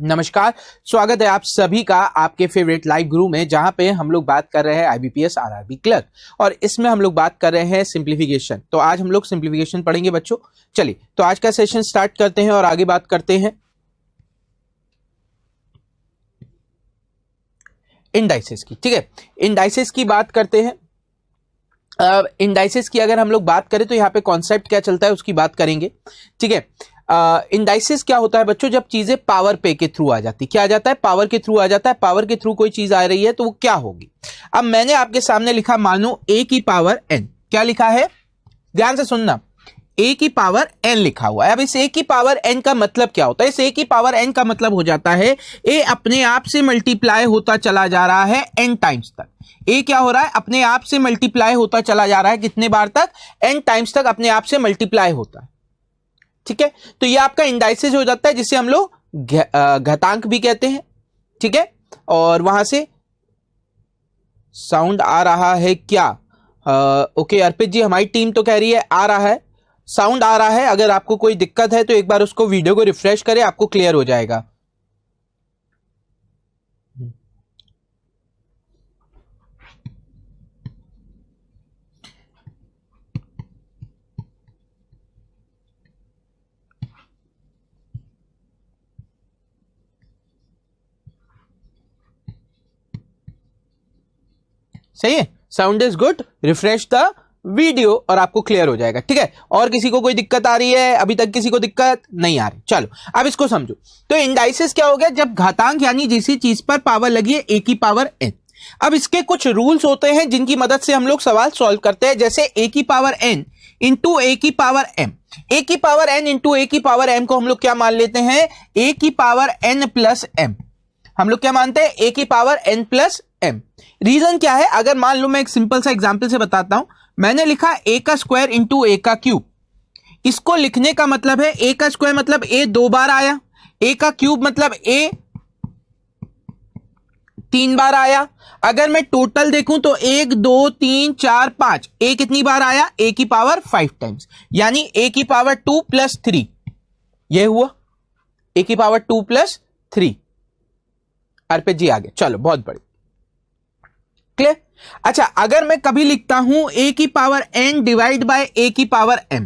नमस्कार, स्वागत है आप सभी का आपके फेवरेट लाइव गुरु में, जहां पे हम लोग बात कर रहे हैं आईबीपीएस आरआरबी क्लर्क और इसमें हम लोग बात कर रहे हैं सिंप्लीफिकेशन। तो आज हम लोग सिंप्लीफिकेशन पढ़ेंगे बच्चों। चलिए तो आज का सेशन स्टार्ट करते हैं और आगे बात करते हैं इंडाइसेस की। ठीक है, इंडाइसेस की बात करते हैं। इंडाइसेस की अगर हम लोग बात करें तो यहाँ पे कॉन्सेप्ट क्या चलता है उसकी बात करेंगे। ठीक है, इंडाइसेस क्या होता है बच्चों, जब चीजें पावर पे के थ्रू आ जाती, क्या आ जाता है, पावर के थ्रू आ जाता है। पावर के थ्रू कोई चीज आ रही है तो वो क्या होगी। अब मैंने आपके सामने लिखा, मानो a की पावर n, क्या लिखा है, ध्यान से सुनना, a की पावर n लिखा हुआ है। अब इस a की पावर n का मतलब क्या होता है, इस a की पावर n का मतलब हो जाता है a अपने आप से मल्टीप्लाई होता चला जा रहा है n टाइम्स तक। a क्या हो रहा है, अपने आप से मल्टीप्लाई होता चला जा रहा है, कितने बार तक, n टाइम्स तक अपने आप से मल्टीप्लाई होता है। ठीक है, तो ये आपका इंडाइसेस हो जाता है, जिसे हम लोग घातांक भी कहते हैं। ठीक है, और वहां से साउंड आ रहा है क्या, ओके अर्पित जी, हमारी टीम तो कह रही है आ रहा है, साउंड आ रहा है। अगर आपको कोई दिक्कत है तो एक बार उसको वीडियो को रिफ्रेश करें, आपको क्लियर हो जाएगा। सही है, sound is good, refresh the video और आपको क्लियर हो जाएगा। ठीक है, और किसी को कोई दिक्कत आ रही है, अभी तक किसी को दिक्कत नहीं आ रही। चलो अब इसको समझो। तो इंडाइसेस क्या हो गया, जब घातांक यानी जिस चीज पर पावर लगी है a की पावर n। अब इसके कुछ रूल्स होते हैं जिनकी मदद से हम लोग सवाल सॉल्व करते हैं, जैसे a की पावर n इंटू a की पावर m। a की पावर n इंटू a की पावर m को हम लोग क्या मान लेते हैं, a की पावर n प्लस m। हम लोग क्या मानते हैं, a की power n plus m। Reason क्या है, अगर मान लो मैं एक सिंपल सा एग्जांपल से बताता हूं, मैंने लिखा a का स्क्वायर इंटू a का क्यूब। इसको लिखने का मतलब है, a का स्क्वायर मतलब a 2 बार आया, a का क्यूब मतलब a 3 बार आया। अगर मैं टोटल देखूं तो 1 2 3 4 5, a कितनी बार आया, a की पावर 5 टाइम्स, यानी a की पावर 2 प्लस 3, यह हुआ a की पावर 2 प्लस 3। अर्पित जी आगे, चलो बहुत बढ़िया, क्लियर। अच्छा, अगर मैं कभी लिखता हूं a की power n divide by a की पावर m,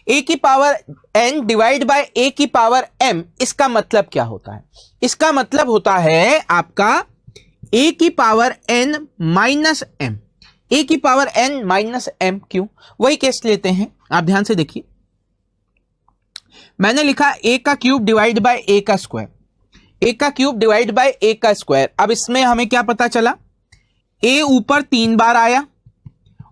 a की power n divide by a की पावर m, इसका मतलब क्या होता है, इसका मतलब होता है आपका a की power n minus m। a की पावर n माइनस m क्यों, वही केस लेते हैं, आप ध्यान से देखिए। मैंने लिखा a का क्यूब डिवाइड बाय a का स्क्वायर, a का क्यूब डिवाइड बाय a का स्क्वायर। अब इसमें हमें क्या पता चला, a ऊपर 3 बार आया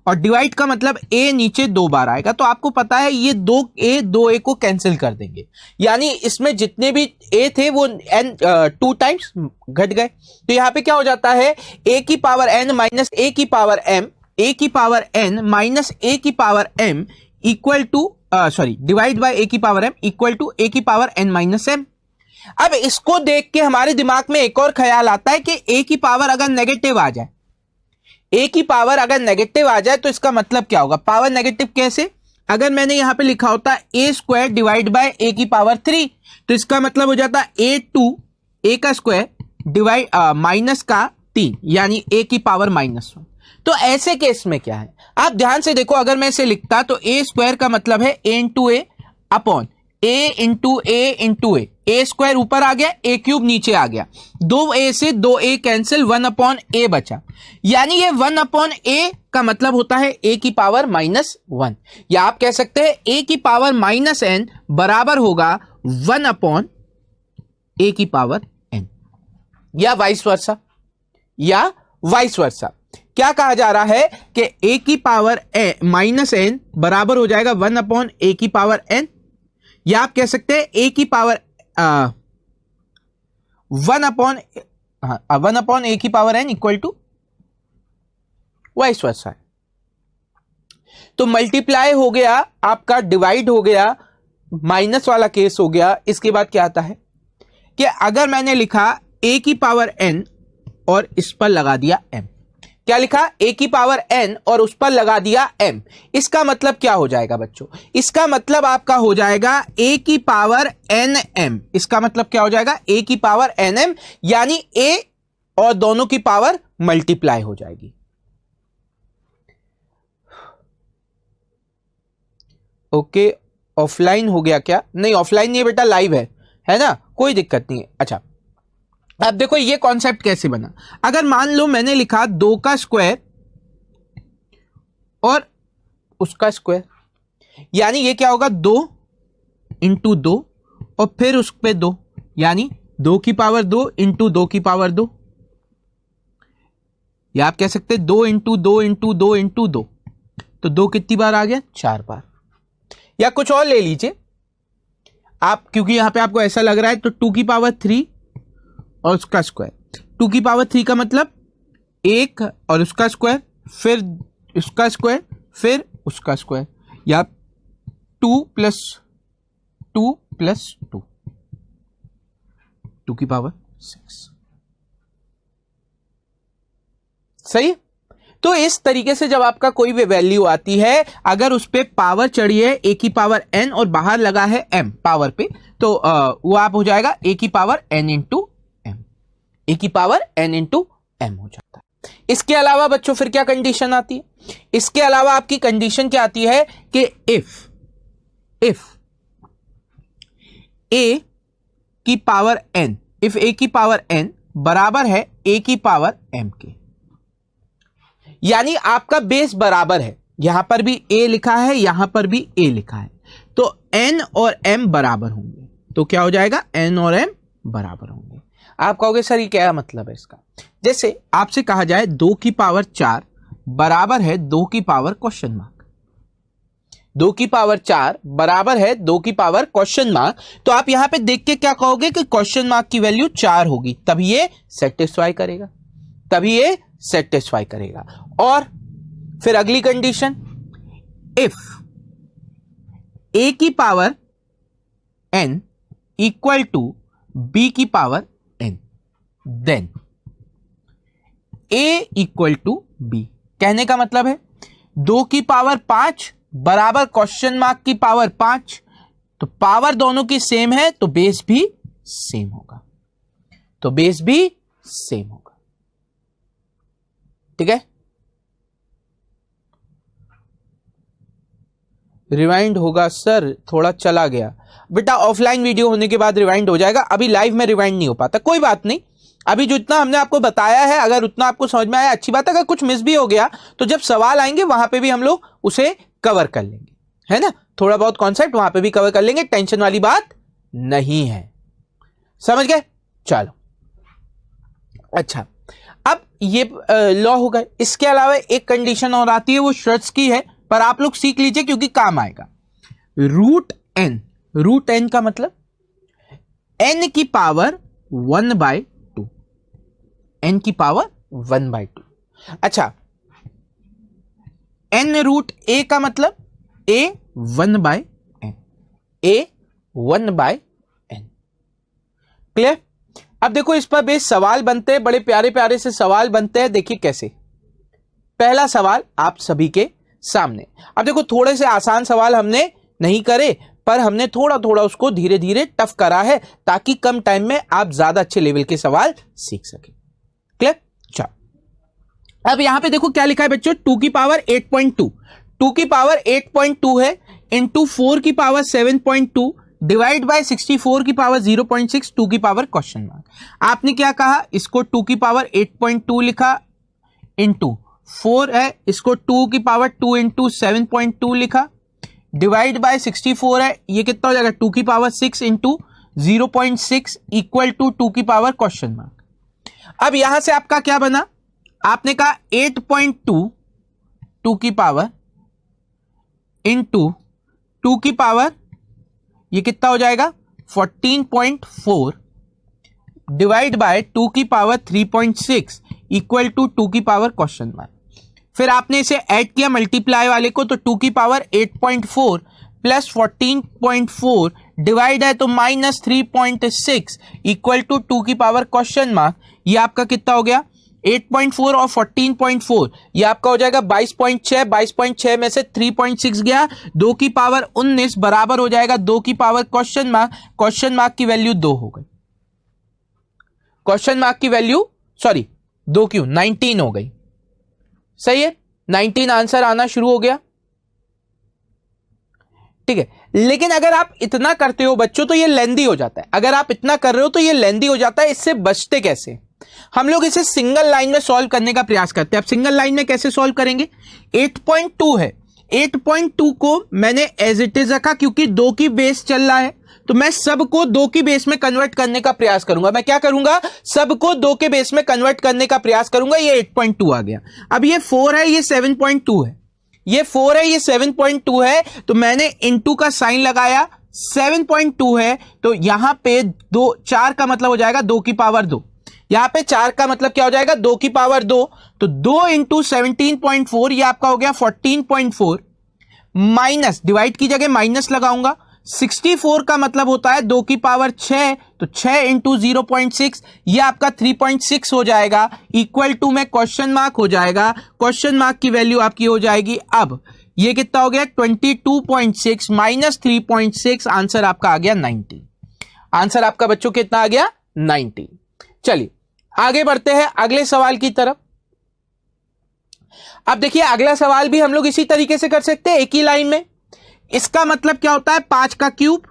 और डिवाइड का मतलब a नीचे 2 बार आएगा। तो आपको पता है ये 2a को कैंसिल कर देंगे, यानी इसमें जितने भी a थे वो n 2 टाइम्स घट गए। तो यहां पे क्या हो जाता है, a की पावर n माइनस a की पावर m, a की पावर n माइनस a की power m equal to divide by a की power m equal to a की पावर n माइनस m। अब इसको देख के हमारे दिमाग में एक और ख्याल आता है कि a की पावर अगर नेगेटिव आ जाए, a की पावर अगर नेगेटिव आ जाए तो इसका मतलब क्या होगा, पावर नेगेटिव कैसे, अगर मैंने यहां पे लिखा होता a square divide by a की पावर 3, तो इसका मतलब हो जाता a का स्क्वायर डिवाइड माइनस का 3, यानी a की पावर -1। तो ऐसे केस में क्या है, आप ध्यान से देखो, अगर मैं इसे लिखता तो a स्क्वायर का मतलब है a into A upon a into A square ऊपर आ गया, a क्यूब नीचे आ गया, 2a से 2a कैंसिल, 1 अपॉन a बचा, यानी ये 1 अपॉन a का मतलब होता है a की पावर -1, या आप कह सकते हैं a की पावर -n बराबर होगा 1 अपॉन a की पावर n, या वाइस वर्सा। क्या कहा जा रहा है कि a की पावर -n बराबर हो जाएगा 1 अपॉन a की पावर n, या आप कह सकते हैं a की पावर 1 अपॉन a की power n equal to vice versa है। तो मल्टीप्लाई हो गया आपका, डिवाइड हो गया, माइनस वाला केस हो गया। इसके बाद क्या आता है कि अगर मैंने लिखा a की पावर n और इस पर लगा दिया m, क्या लिखा, a की पावर n और उस पर लगा दिया m। इसका मतलब क्या हो जाएगा बच्चों, इसका मतलब आपका हो जाएगा a की पावर nm। इसका मतलब क्या हो जाएगा, a की पावर nm, यानी a और दोनों की पावर मल्टीप्लाई हो जाएगी। ओके, ऑफलाइन हो गया क्या, नहीं ऑफलाइन नहीं है बेटा, लाइव है ना, कोई दिक्कत नहीं है। अच्छा, अब देखो ये कॉन्सेप्ट कैसे बना। अगर मान लो मैंने लिखा 2 का स्क्वायर और उसका स्क्वायर, यानी ये क्या होगा, 2 इंटू 2 और फिर उस पे 2, यानी 2 की पावर 2 इंटू 2 की पावर 2, या आप कह सकते 2 इंटू 2 इंटू 2 इंटू 2, तो 2 कितनी बार आ गया, 4 बार। या कुछ और ले लीजिए आप, क्योंकि यहां पे आपको ऐसा लग रहा है, तो 2 की पावर 3 और उसका स्क्वायर। 2 की पावर 3 का मतलब 1 और उसका स्क्वायर, फिर उसका स्क्वायर, फिर उसका स्क्वायर, या 2 प्लस 2 प्लस 2, 2 की पावर 6। सही। तो इस तरीके से जब आपका कोई भी वैल्यू आती है, अगर उस पे पावर चढ़ी है a की पावर n और बाहर लगा है m पावर पे, तो वो आप हो जाएगा a की power n into m, a की पावर n इंटू m हो जाता है। इसके अलावा बच्चों फिर क्या कंडीशन आती है, इसके अलावा आपकी कंडीशन क्या आती है कि इफ a की पावर n, इफ a की पावर n बराबर है a की पावर m के, यानी आपका बेस बराबर है, यहां पर भी a लिखा है, यहां पर भी a लिखा है, तो n और m बराबर होंगे, तो क्या हो जाएगा, n और m बराबर होंगे। आप कहोगे सर ये क्या मतलब है इसका, जैसे आपसे कहा जाए 2 की पावर 4 बराबर है 2 की पावर क्वेश्चन मार्क, 2 की पावर 4 बराबर है 2 की पावर क्वेश्चन मार्क, तो आप यहां पे देख के क्या कहोगे कि क्वेश्चन मार्क की वैल्यू 4 होगी, तभी ये सेटिस्फाई करेगा, तभी ये सेटिस्फाई करेगा। और फिर अगली कंडीशन, इफ a की power n equal to b की power n, then a equal to b। कहने का मतलब है 2 की पावर 5 बराबर क्वेश्चन मार्क की पावर 5, तो पावर दोनों की सेम है, तो बेस भी सेम होगा, तो बेस भी सेम होगा। ठीक है, रिवाइंड होगा सर, थोड़ा चला गया बेटा, ऑफलाइन वीडियो होने के बाद रिवाइंड हो जाएगा, अभी लाइव में रिवाइंड नहीं हो पाता, कोई बात नहीं। अभी जो इतना हमने आपको बताया है, अगर उतना आपको समझ में आया अच्छी बात है, अगर कुछ मिस भी हो गया तो जब सवाल आएंगे वहां पे भी हम लोग उसे कवर कर लेंगे, है ना, थोड़ा बहुत कॉन्सेप्ट वहां पे भी कवर कर लेंगे, टेंशन वाली बात नहीं है, समझ गए। चलो अच्छा, अब ये लॉ हो गए, इसके अलावा एक कंडीशन और आती है, वो शर्ट्स की है, पर आप लोग सीख लीजिए क्योंकि काम आएगा। रूट एन का मतलब n की पावर 1/2, n की पावर 1/2। अच्छा, n रूट a का मतलब a 1/n, a 1/n। Clear. अब देखो इस पर बेस सवाल बनते हैं, बड़े प्यारे प्यारे से सवाल बनते हैं, देखिए कैसे। पहला सवाल आप सभी के सामने, अब देखो थोड़े से आसान सवाल हमने नहीं करे, पर हमने थोड़ा थोड़ा उसको धीरे धीरे टफ करा है, ताकि कम टाइम में आप ज्यादा अच्छे लेवल के सवाल सीख सके। क्लियर। चलो अब यहां पे देखो क्या लिखा है बच्चों, 2 की पावर 8.2, 2 की पावर 8.2 है इंटू 4 की पावर 7.2 डिवाइड बाय 64 की पावर 0.6, 2 की पावर क्वेश्चन मार्क। आपने क्या कहा, इसको 2 की पावर 8.2 लिखा इंटू 4 है, इसको 2 की पावर 2 इंटू 7.2 लिखा, डिवाइड बाय 64 है, ये कितना हो जाएगा 2 की पावर 6 इंटू 0.6 इक्वल टू 2 की पावर क्वेश्चन मार्क। अब यहां से आपका क्या बना, आपने कहा 8.2 2 की पावर इंटू 2 की पावर, ये कितना हो जाएगा 14.4 डिवाइड बाय 2 की पावर 3.6 इक्वल टू 2 की पावर क्वेश्चन मार्क। फिर आपने इसे ऐड किया मल्टीप्लाई वाले को, तो 2 की पावर 8.4 प्लस 14.4 डिवाइड है तो माइनस 3.6 इक्वल टू 2 की पावर क्वेश्चन मार्क। ये आपका कितना हो गया 8.4 और 14.4, ये आपका हो जाएगा 22.6। 22.6 में से 3.6 गया, 2 की पावर 19 बराबर हो जाएगा 2 की पावर क्वेश्चन मार्क की वैल्यू 2 हो गई। क्वेश्चन मार्क की वैल्यू 2 क्यों 19 हो गई। सही है, 19 आंसर आना शुरू हो गया। ठीक है, लेकिन अगर आप इतना करते हो बच्चों तो ये लेंदी हो जाता है। अगर आप इतना कर रहे हो तो ये लेंदी हो जाता है। इससे बचते कैसे? हम लोग इसे सिंगल लाइन में सॉल्व करने का प्रयास करते हैं। अब सिंगल लाइन में कैसे सॉल्व करेंगे? 8.2 है, 8.2 को मैंने एज इट इज रखा क्योंकि 2 की बेस चल रहा है, तो मैं सबको 2 की बेस में कन्वर्ट करने का प्रयास करूंगा। मैं क्या करूंगा? सबको 2 के बेस में कन्वर्ट करने का प्रयास करूंगा। ये 8.2 आ गया। अब ये 4 है, ये 7.2 है, ये 4 है, ये 7.2 है, तो मैंने इनटू का साइन लगाया। 7.2 है तो यहां पे 4 का मतलब हो जाएगा 2 की पावर 2। यहां पे 4 का मतलब क्या हो जाएगा? 2 की पावर 2। तो 2 इंटू 17.4 ये आपका हो गया 14.4, माइनस, डिवाइड की जगह माइनस लगाऊंगा। 64 का मतलब होता है 2 की पावर 6, तो 6 इंटू 0.6 ये आपका 3.6 हो जाएगा, इक्वल टू में क्वेश्चन मार्क हो जाएगा। क्वेश्चन मार्क की वैल्यू आपकी हो जाएगी, अब ये कितना हो गया? 22.6 माइनस 3.6, आंसर आपका आ गया 90। आंसर आपका बच्चों कितना आ गया? 90। चलिए आगे बढ़ते हैं अगले सवाल की तरफ। अब देखिए अगला सवाल भी हम लोग इसी तरीके से कर सकते हैं, एक ही लाइन में। इसका मतलब क्या होता है? 5 का क्यूब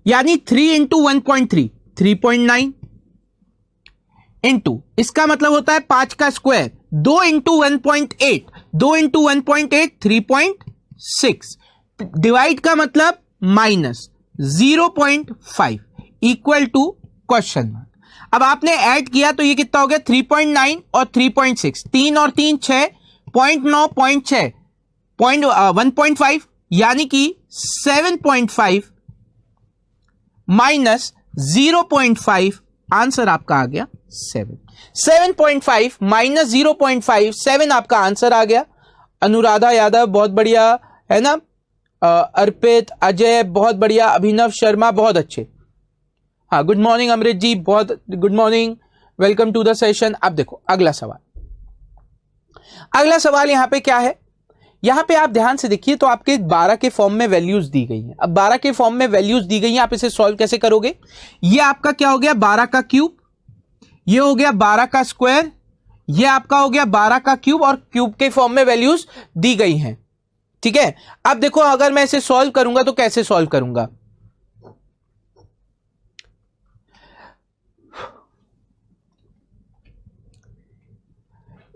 यानी 3 इंटू 1.3 3.9 इंटू, इसका मतलब होता है 5 का स्क्वायर 2 इंटू 1.8 2 इंटू 1.8 3.6, डिवाइड का मतलब minus 0.5 equal to question mark. अब आपने ऐड किया तो ये कितना हो गया? 3.9 और 3.6, 3 और 3 6, 0.9 0.6 1.5 यानी कि 7.5 माइनस 0.5, आंसर आपका आ गया 7। 7.5 माइनस 0.5 7 आपका आंसर आ गया। अनुराधा यादव बहुत बढ़िया है ना, अर्पित, अजय बहुत बढ़िया, अभिनव शर्मा बहुत अच्छे। हाँ, गुड मॉर्निंग अमृत जी, बहुत good morning, welcome to the session. अब देखो अगला सवाल। अगला सवाल यहां पे क्या है? यहां पे आप ध्यान से देखिए तो आपके 12 के फॉर्म में वैल्यूज दी गई हैं। अब 12 के फॉर्म में वैल्यूज दी गई हैं, आप इसे सॉल्व कैसे करोगे? ये आपका क्या हो गया? 12 का क्यूब, ये हो गया 12 का स्क्वायर, ये आपका हो गया 12 का क्यूब, और क्यूब के फॉर्म में वैल्यूज दी गई हैं। ठीक है, अब देखो अगर मैं इसे सॉल्व करूंगा तो कैसे सॉल्व करूंगा?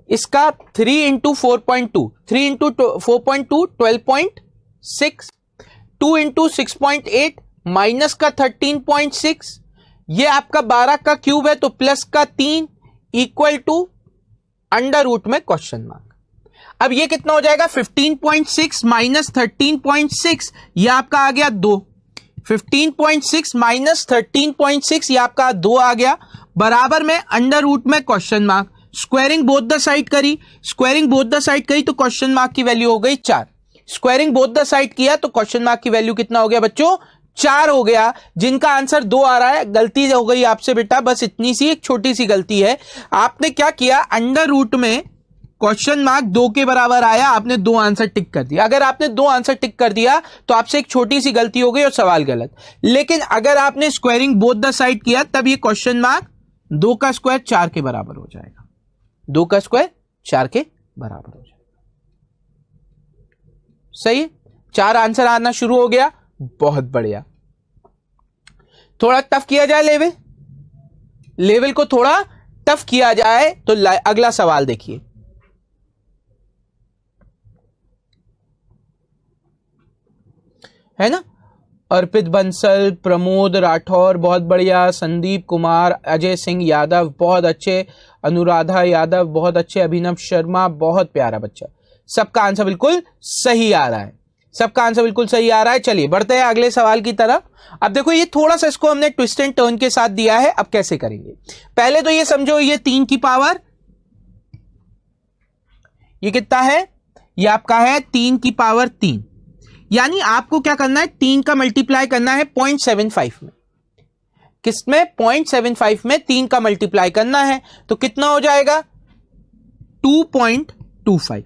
इसका 3 इंटू 4.2 3 इंटू 4.2 12.6, 2 इंटू 6.8 माइनस का 13.6, ये आपका 12 का क्यूब है तो प्लस का 3 इक्वल टू अंडर रूट में क्वेश्चन मार्क। अब ये कितना हो जाएगा? 15.6 माइनस 13.6, ये आपका आ गया 2। 15.6 माइनस 13.6 ये आपका 2 आ गया, बराबर में अंडर रूट में question mark. Squaring both the side करी, स्क्वायरिंग बोथ द साइड करी तो क्वेश्चन मार्क की वैल्यू हो गई 4। स्क्वायरिंग बोथ द साइड किया तो क्वेश्चन मार्क की वैल्यू कितना हो गया बच्चों? 4 हो गया। जिनका आंसर 2 आ रहा है, गलती हो गई आपसे बेटा, बस इतनी सी एक छोटी सी गलती है। आपने क्या किया? अंडर रूट में क्वेश्चन मार्क 2 के बराबर आया, आपने 2 आंसर टिक कर दिया। अगर आपने 2 आंसर टिक कर दिया तो आपसे एक छोटी सी गलती हो गई और सवाल गलत। लेकिन अगर आपने स्क्वायरिंग बोथ द साइड किया तब ये क्वेश्चन मार्क 2 का स्क्वायर 4 के बराबर हो जाएगा। 2 का स्क्वायर 4 के बराबर हो जाएगा। सही, 4 आंसर आना शुरू हो गया, बहुत बढ़िया। थोड़ा टफ किया जाए, लेवल को थोड़ा टफ किया जाए तो अगला सवाल देखिए। है ना, अर्पित बंसल, प्रमोद राठौर बहुत बढ़िया, संदीप कुमार, अजय सिंह यादव बहुत अच्छे, अनुराधा यादव बहुत अच्छे, अभिनव शर्मा बहुत प्यारा बच्चा। सबका आंसर बिल्कुल सही आ रहा है, सबका आंसर बिल्कुल सही आ रहा है। चलिए बढ़ते हैं अगले सवाल की तरफ। अब देखो ये थोड़ा सा इसको हमने ट्विस्ट एंड टर्न के साथ दिया है। अब कैसे करेंगे? पहले तो ये समझो ये 3 की पावर, ये कितना है? ये आपका है 3 की पावर 3, यानी आपको क्या करना है? 3 का मल्टीप्लाई करना है 0.75 में। किसमें? 0.75 में 3 का मल्टीप्लाई करना है तो कितना हो जाएगा? 2.25।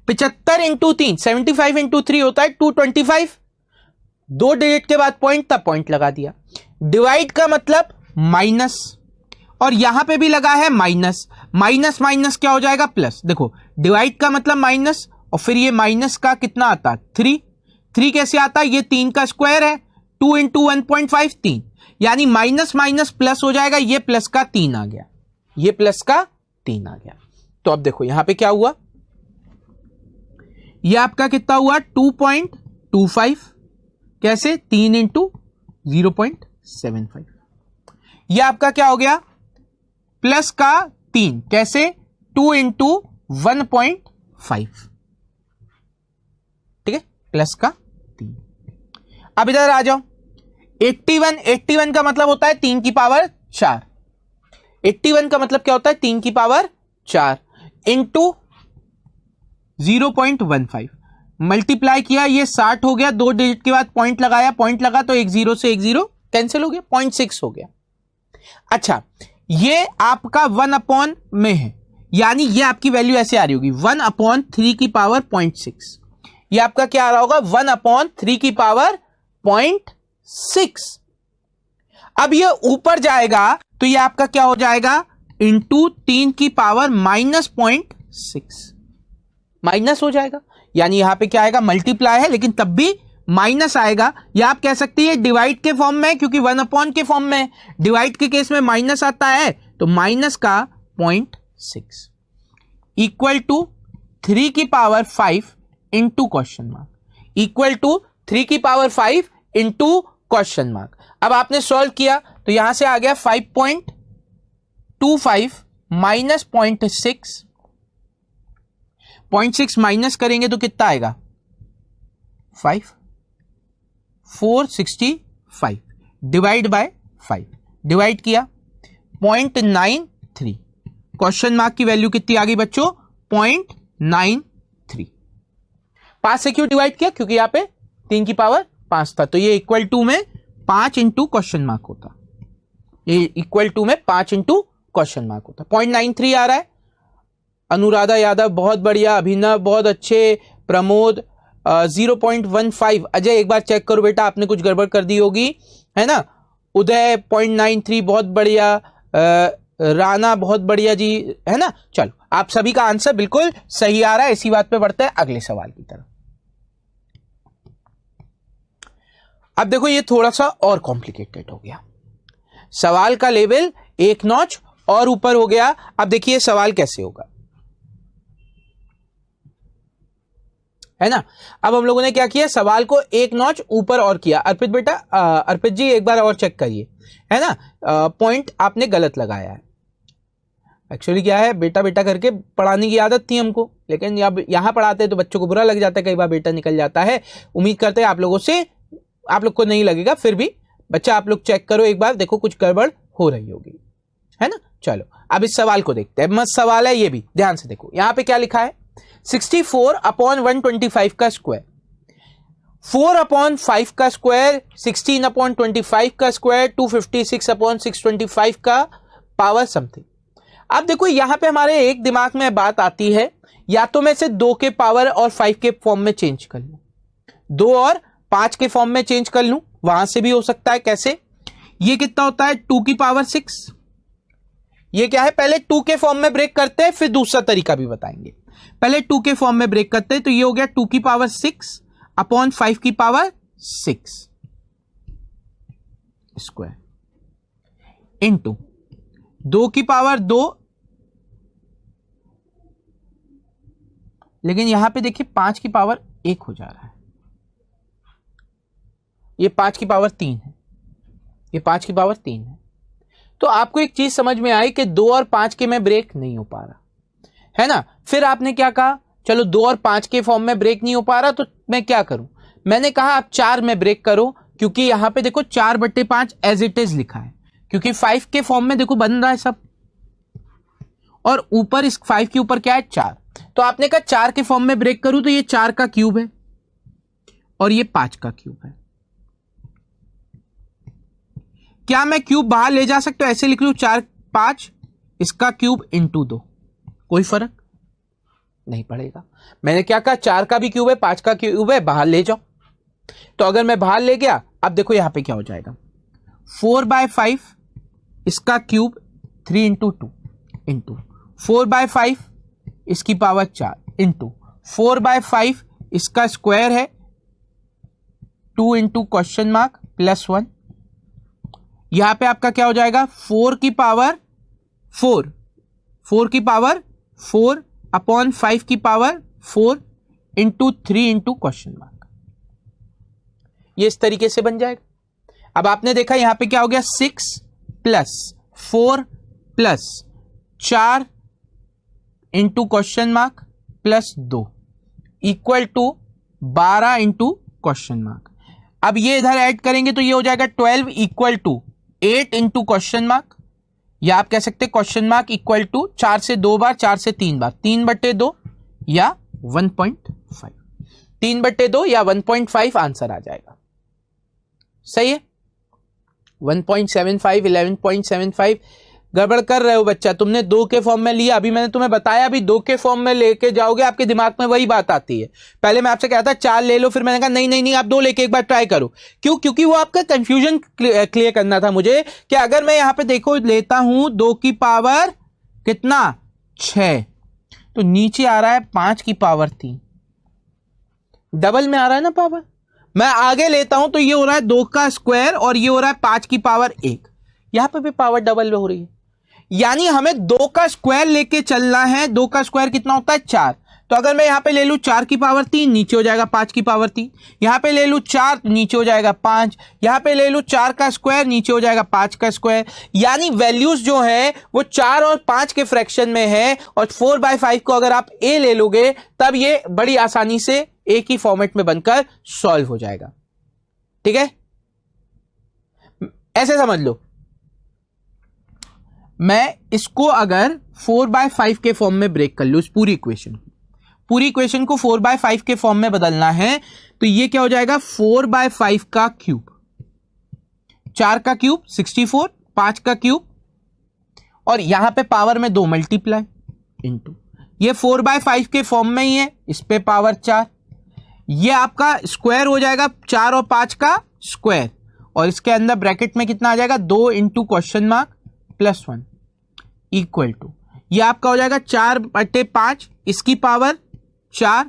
75 इंटू 3 75 इंटू 3 होता है 225। 2 डिजिट के बाद पॉइंट, तब पॉइंट लगा दिया। डिवाइड का मतलब माइनस, और यहां पे भी लगा है माइनस। माइनस माइनस क्या हो जाएगा? प्लस। देखो डिवाइड का मतलब माइनस, और फिर ये माइनस का कितना आता है? 3। 3 कैसे आता है? ये 3 का स्क्वायर है। 2 इंटू 1.5 3, यानी माइनस माइनस प्लस हो जाएगा। ये प्लस का 3 आ गया, ये प्लस का 3 आ गया। तो अब देखो यहां पे क्या हुआ, ये आपका कितना हुआ? 2.25। कैसे? 3 इंटू 0.75। यह आपका क्या हो गया? प्लस का 3। कैसे? 2 इंटू 1.5। ठीक है, प्लस का 3। अब इधर आ जाओ। 81 का मतलब होता है 3 की पावर 4। 81 का मतलब क्या होता है? 3 की पावर 4 इंटू 0.15। मल्टीप्लाई किया, ये 60 हो गया। 2 डिजिट के बाद पॉइंट लगाया, पॉइंट लगा तो एक जीरो से एक जीरो कैंसिल हो गया, 0.6 हो गया। अच्छा, ये आपका 1 में है, यानी ये आपकी वैल्यू ऐसे आ रही होगी 1/3 की पावर 0.6। ये आपका क्या आ रहा होगा? 1/3 की पावर 0.6। अब ये ऊपर जाएगा तो ये आपका क्या हो जाएगा? इंटू 3 की पावर -0.6 माइनस हो जाएगा। यानी यहां पे क्या आएगा? मल्टीप्लाई है लेकिन तब भी माइनस आएगा, या आप कह सकते हैं डिवाइड के फॉर्म में, क्योंकि 1 के फॉर्म में। डिवाइड के केस में माइनस आता है तो माइनस का 0.6 इक्वल टू 3 की power 5 into question mark, equal to 3 की पावर 5 इंटू क्वेश्चन मार्क। अब आपने सॉल्व किया तो यहां से आ गया 5.25 माइनस 0.6। 0.6 माइनस करेंगे तो कितना आएगा? 465 डिवाइड बाय 5। डिवाइड किया 0.93। क्वेश्चन मार्क की वैल्यू कितनी आ गई बच्चों? 0.93। 5 से क्यों डिवाइड किया? क्योंकि यहां पे 3 की पावर 5 था, तो ये इक्वल टू में 5 इंटू क्वेश्चन मार्क होता। ये इक्वल टू में 5 इंटू क्वेश्चन मार्क होता। 0.93 आ रहा है। अनुराधा यादव बहुत बढ़िया, अभिनव बहुत अच्छे, प्रमोद 0.15। अजय एक बार चेक करो बेटा, आपने कुछ गड़बड़ कर दी होगी, है ना। उदय 0.93 बहुत बढ़िया, राणा बहुत बढ़िया जी, है ना। चलो आप सभी का आंसर बिल्कुल सही आ रहा है। इसी बात पे बढ़ते हैं अगले सवाल की तरफ। अब देखो ये थोड़ा सा और कॉम्प्लिकेटेड हो गया, सवाल का लेवल एक नॉच और ऊपर हो गया। अब देखिए सवाल कैसे होगा, है ना। अब हम लोगों ने क्या किया? सवाल को एक नॉच ऊपर और किया। अर्पित बेटा, अर्पित जी एक बार और चेक करिए, है ना। पॉइंट आपने गलत लगाया है। एक्चुअली क्या है, बेटा बेटा करके पढ़ाने की आदत थी हमको, लेकिन अब यहां पढ़ाते हैं तो बच्चों को बुरा लग जाता है, कई बार बेटा निकल जाता है। उम्मीद करते हैं आप लोगों से, आप लोग को नहीं लगेगा, फिर भी बच्चा आप लोग चेक करो एक बार, देखो कुछ गड़बड़ हो रही होगी, है ना। चलो अब इस सवाल को देखते हैं। मस्त सवाल है ये भी, ध्यान से देखो। यहां पे क्या लिखा है? 64/125 का स्क्वायर, 4/5 का स्क्वायर, 16/25 का स्क्वायर, 256/625 का पावर समथिंग। अब देखो यहां पे हमारे एक दिमाग में बात आती है, या तो मैं इसे 2 के पावर और 5 के फॉर्म में चेंज कर लूं, 2 और 5 के फॉर्म में चेंज कर लूं, वहां से भी हो सकता है। कैसे? ये कितना होता है? 2 की पावर 6। ये क्या है? पहले 2 के फॉर्म में ब्रेक करते हैं, फिर दूसरा तरीका भी बताएंगे। पहले 2 के फॉर्म में ब्रेक करते हैं, तो ये हो गया 2 की पावर 6 अपॉन 5 की पावर 6 स्क्वायर इंटू 2 की पावर 2, लेकिन यहां पे देखिए 5 की पावर 1 हो जा रहा है, ये 5 की पावर 3 है, ये 5 की पावर 3 है। तो आपको एक चीज समझ में आई कि 2 और 5 के में ब्रेक नहीं हो पा रहा, है ना। फिर आपने क्या कहा? चलो 2 और 5 के फॉर्म में ब्रेक नहीं हो पा रहा, तो मैं क्या करूं? मैंने कहा आप 4 में ब्रेक करो, क्योंकि यहां पे देखो 4/5 एज इट इज लिखा है, क्योंकि 5 के फॉर्म में देखो बन रहा है सब, और ऊपर इस 5 के ऊपर क्या है? 4। तो आपने कहा 4 के फॉर्म में ब्रेक करूं, तो ये 4 का क्यूब है और ये 5 का क्यूब है। क्या मैं क्यूब बाहर ले जा सकता हूं? ऐसे लिख लूं 4 5 इसका क्यूब इंटू 2, कोई फर्क नहीं पड़ेगा। मैंने क्या कहा, 4 का भी क्यूब है, 5 का क्यूब है, बाहर ले जाओ। तो अगर मैं बाहर ले गया, अब देखो यहां पे क्या हो जाएगा, 4/5 इसका क्यूब 3 इंटू 2 इंटू 4/5 इसकी पावर 4 इंटू 4/5 इसका स्क्वायर है 2 इंटू क्वेश्चन मार्क +1। यहां पे आपका क्या हो जाएगा, 4 की पावर 4 अपॉन 5 की power 4 into 3 into question mark. ये इस तरीके से बन जाएगा। अब आपने देखा यहां पे क्या हो गया, 6 + 4 + 4 into question mark +2 equal to 12 into question mark. अब ये इधर ऐड करेंगे तो ये हो जाएगा 12 equal to 8 into question mark, या आप कह सकते क्वेश्चन मार्क इक्वल टू 4 से 2 बार, 4 से 3 बार, 3/2 या 1.5, 3/2 या 1.5 आंसर आ जाएगा। सही है, 1.75, 11.75 गड़बड़ कर रहे हो बच्चा, तुमने 2 के फॉर्म में लिया। अभी मैंने तुम्हें बताया, अभी 2 के फॉर्म में लेके जाओगे आपके दिमाग में वही बात आती है। पहले मैं आपसे कहता 4 ले लो, फिर मैंने कहा नहीं आप 2 लेके एक बार ट्राई करो। क्यों? क्योंकि वो आपका कंफ्यूजन क्लियर करना था मुझे कि अगर मैं यहां पे देखो लेता हूं 2 की पावर कितना 6, तो नीचे आ रहा है 5 की पावर 3, डबल में आ रहा है ना पावर। मैं आगे लेता हूं तो ये हो रहा है 2 का स्क्वायर और ये हो रहा है 5 की पावर 1, यहां पे भी पावर डबल हो रही है। यानी हमें 2 का स्क्वायर लेके चलना है। 2 का स्क्वायर कितना होता है 4, तो अगर मैं यहां पे ले लूं 4 की पावर 3, नीचे हो जाएगा 5 की पावर 3, यहां पे ले लूं 4, नीचे हो जाएगा 5, यहां पे ले लूं 4 का स्क्वायर, नीचे हो जाएगा 5 का स्क्वायर। यानी वैल्यूज जो है वो 4 और 5 के फ्रैक्शन में है, और 4/5 को अगर आप ए ले लोगे तब ये बड़ी आसानी से एक ही फॉर्मेट में बनकर सॉल्व हो जाएगा। ठीक है, ऐसे समझ लो। मैं इसको अगर 4/5 के फॉर्म में ब्रेक कर लूं, इस पूरी इक्वेशन को 4/5 के फॉर्म में बदलना है, तो ये क्या हो जाएगा, 4/5 का क्यूब, 4 का क्यूब 64, 5 का क्यूब, और यहां पे पावर में 2 मल्टीप्लाई इंटू, ये 4/5 के फॉर्म में ही है, इस पे पावर 4, ये आपका स्क्वायर हो जाएगा 4 और 5 का स्क्वायर, और इसके अंदर ब्रैकेट में कितना आ जाएगा 2 into question mark +1 equal to, ये आपका हो जाएगा 4/5 इसकी power 4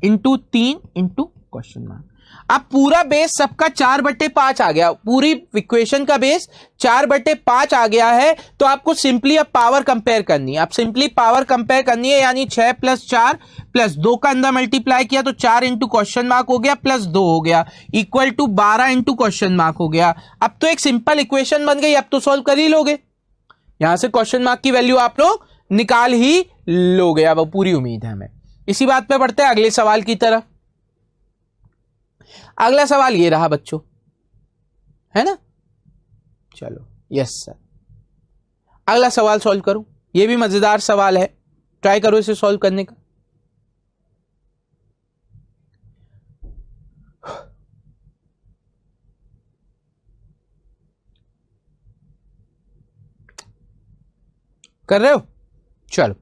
into 3 into question mark. अब पूरा बेस सबका 4/5 आ गया, पूरी इक्वेशन का बेस 4/5 आ गया है। तो आपको सिंपली अब पावर कंपेयर करनी है, यानी 6 + 4 + 2 का अंदर मल्टीप्लाई किया तो 4 इंटू क्वेश्चन मार्क हो गया +2 हो गया equal to 12 into question mark हो गया। अब तो एक सिंपल इक्वेशन बन गई, अब तो सॉल्व कर ही लोगे, यहां से क्वेश्चन मार्क की वैल्यू आप लोग निकाल ही लोगे, अब पूरी उम्मीद है हमें। इसी बात पे बढ़ते हैं अगले सवाल की तरफ। अगला सवाल ये रहा बच्चों, है ना, चलो यस सर, अगला सवाल सॉल्व करो। ये भी मजेदार सवाल है, ट्राई करो इसे सॉल्व करने का। कर रहे हो? चलो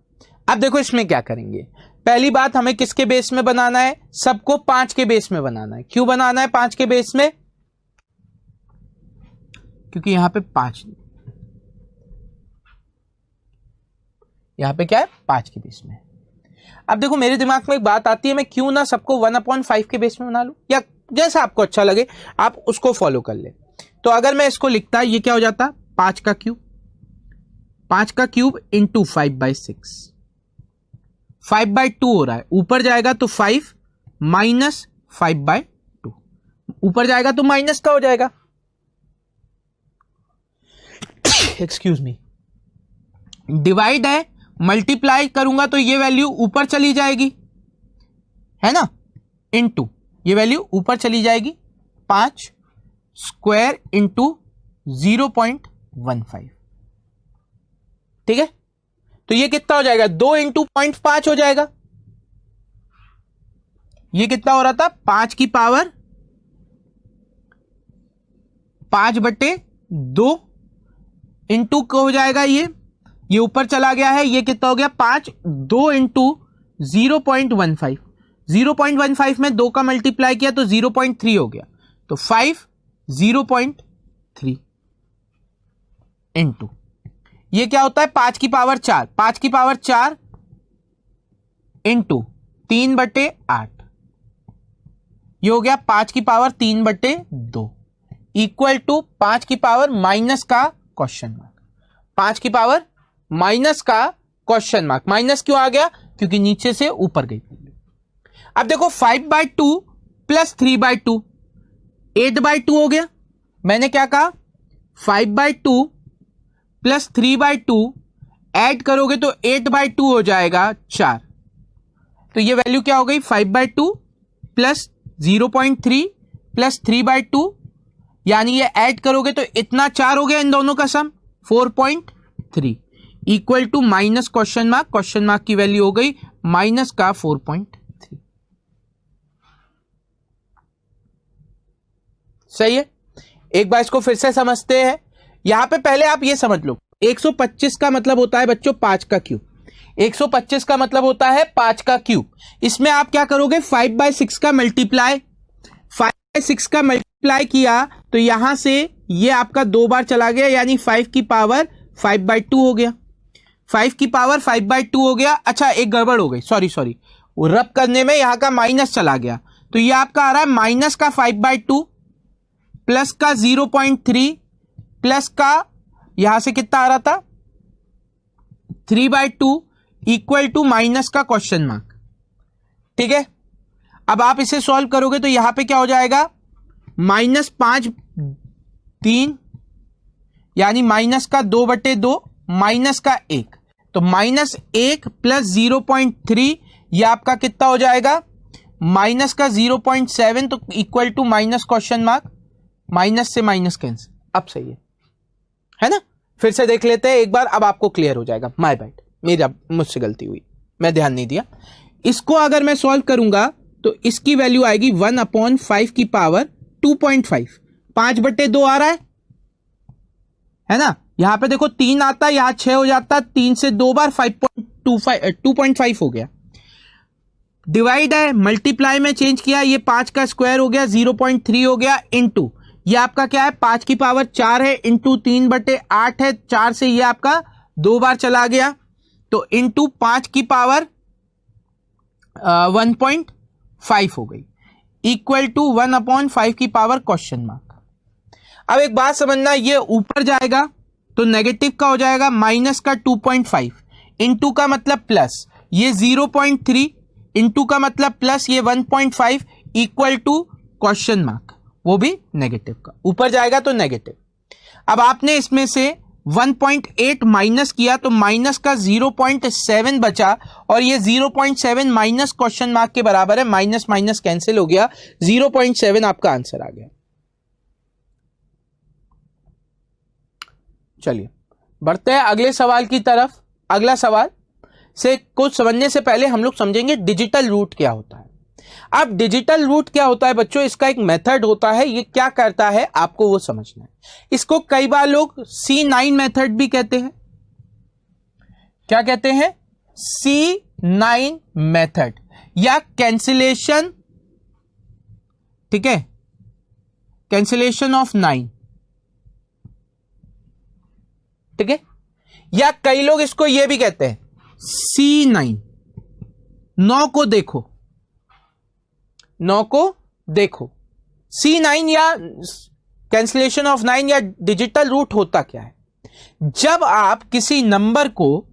अब देखो इसमें क्या करेंगे। पहली बात, हमें किसके बेस में बनाना है, सबको 5 के बेस में बनाना है। क्यों बनाना है 5 के बेस में, क्योंकि यहां पे 5, यहां पे क्या है 5 के बेस में। अब देखो मेरे दिमाग में एक बात आती है, मैं क्यों ना सबको 1/5 के बेस में बना लूं, या जैसा आपको अच्छा लगे आप उसको फॉलो कर ले। तो अगर मैं इसको लिखता, ये क्या हो जाता 5 का क्यूब इंटू 5/6, 5/2 हो रहा है, ऊपर जाएगा तो 5 माइनस 5/2, ऊपर जाएगा तो माइनस का हो जाएगा, एक्सक्यूज मी, डिवाइड है, मल्टीप्लाई करूंगा तो ये वैल्यू ऊपर चली जाएगी, है ना, इंटू ये वैल्यू ऊपर चली जाएगी, 5 स्क्वायर इंटू 0.15, ठीक है। तो ये कितना हो जाएगा, 2 इंटू 0.5 हो जाएगा। ये कितना हो रहा था 5 की पावर 5/2 इंटू को हो जाएगा, ये ये ऊपर चला गया है, ये कितना हो गया 5, 2 इंटू 0.15, 0.15 में 2 का मल्टीप्लाई किया तो 0.3 हो गया, तो 5 0.3 इंटू ये क्या होता है 5 की पावर 4, 5 की पावर 4 इंटू 3/8, ये हो गया 5 की पावर 3/2 इक्वल टू 5 की पावर माइनस का क्वेश्चन मार्क, 5 की पावर माइनस का क्वेश्चन मार्क। माइनस क्यों आ गया? क्योंकि नीचे से ऊपर गई। अब देखो 5/2 प्लस 3/2 8/2 हो गया। मैंने क्या कहा 5/2 प्लस 3/2 ऐड करोगे तो 8/2 हो जाएगा 4, तो ये वैल्यू क्या हो गई 5/2 प्लस 0.3 प्लस 3/2, यानी ये ऐड करोगे तो इतना 4 हो गया, इन दोनों का sum 4.3 equal to minus question mark, question mark की वैल्यू हो गई माइनस का 4.3। सही है। एक बार इसको फिर से समझते हैं। यहां पे पहले आप ये समझ लो 125 का मतलब होता है बच्चों 5 का क्यूब, 125 का मतलब होता है 5 का क्यूब। इसमें आप क्या करोगे 5/6 का मल्टीप्लाई, 5/6 का मल्टीप्लाई किया तो यहां से ये आपका 2 बार चला गया, यानी 5 की पावर 5/2 हो गया, 5 की पावर 5/2 हो गया। अच्छा एक गड़बड़ हो गई, सॉरी वो रब करने में यहां का माइनस चला गया, तो ये आपका आ रहा है माइनस का 5/2 प्लस का 0.3 प्लस का यहां से कितना आ रहा था 3/2 इक्वल टू माइनस का क्वेश्चन मार्क। ठीक है, अब आप इसे सॉल्व करोगे तो यहां पे क्या हो जाएगा -5 3, यानी माइनस का 2/2 माइनस का 1, तो -1 प्लस 0.3 ये आपका कितना हो जाएगा माइनस का 0.7, तो equal to minus question mark, minus से माइनस कैंसिल। अब सही है ना। फिर से देख लेते हैं एक बार, अब आपको क्लियर हो जाएगा। माय बैड, मुझसे गलती हुई, मैं ध्यान नहीं दिया। इसको अगर मैं सॉल्व करूंगा तो इसकी वैल्यू आएगी 1/5 की पावर 2.5, 5/2 आ रहा है ना। यहां पे देखो 3 आता है, यहां 6 हो जाता, 3 से 2 बार 2.5 हो गया। डिवाइड है, मल्टीप्लाई में चेंज किया, ये 5 का स्क्वायर हो गया 0.3 हो गया, इनटू ये आपका क्या है 5 की पावर 4 है, इंटू 3/8 है, 4 से ये आपका 2 बार चला गया, तो इंटू 5 की पावर 1.5 हो गई इक्वल टू 1/5 की पावर क्वेश्चन मार्क। अब एक बात समझना, ये ऊपर जाएगा तो नेगेटिव का हो जाएगा माइनस का 2.5, इंटू का मतलब प्लस, ये 0.3 इंटू का मतलब प्लस, ये 1.5 इक्वल टू क्वेश्चन मार्क, वो भी नेगेटिव का, ऊपर जाएगा तो नेगेटिव। अब आपने इसमें से 1.8 माइनस किया तो माइनस का 0.7 बचा, और ये 0.7 माइनस क्वेश्चन मार्क के बराबर है, माइनस माइनस कैंसिल हो गया, 0.7 आपका आंसर आ गया। चलिए बढ़ते हैं अगले सवाल की तरफ। अगला सवाल से कुछ समझने से पहले हम लोग समझेंगे डिजिटल रूट क्या होता है। अब डिजिटल रूट क्या होता है बच्चों, इसका एक मेथड होता है, ये क्या करता है आपको वो समझना है। इसको कई बार लोग C9 मेथड भी कहते हैं। क्या कहते हैं? C9 मेथड या कैंसिलेशन, ठीक है, कैंसिलेशन ऑफ 9, ठीक है, या कई लोग इसको ये भी कहते हैं C9, 9 को देखो, 9 को देखो। C9 या कैंसिलेशन ऑफ 9 या डिजिटल रूट होता क्या है? जब आप किसी नंबर को,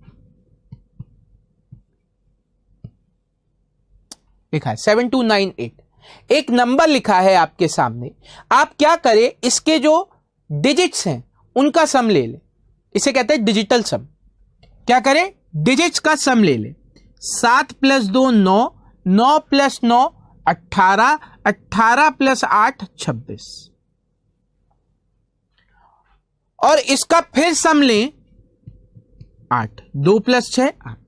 लिखा है 7298, एक नंबर लिखा है आपके सामने, आप क्या करें, इसके जो डिजिट्स हैं उनका सम ले ले, इसे कहते हैं डिजिटल सम। क्या करें? डिजिट्स का सम ले ले। 7 + 2 9, 9 + 9 18, 18 + 8 26, और इसका फिर सम लें 8, 2 + 6 8।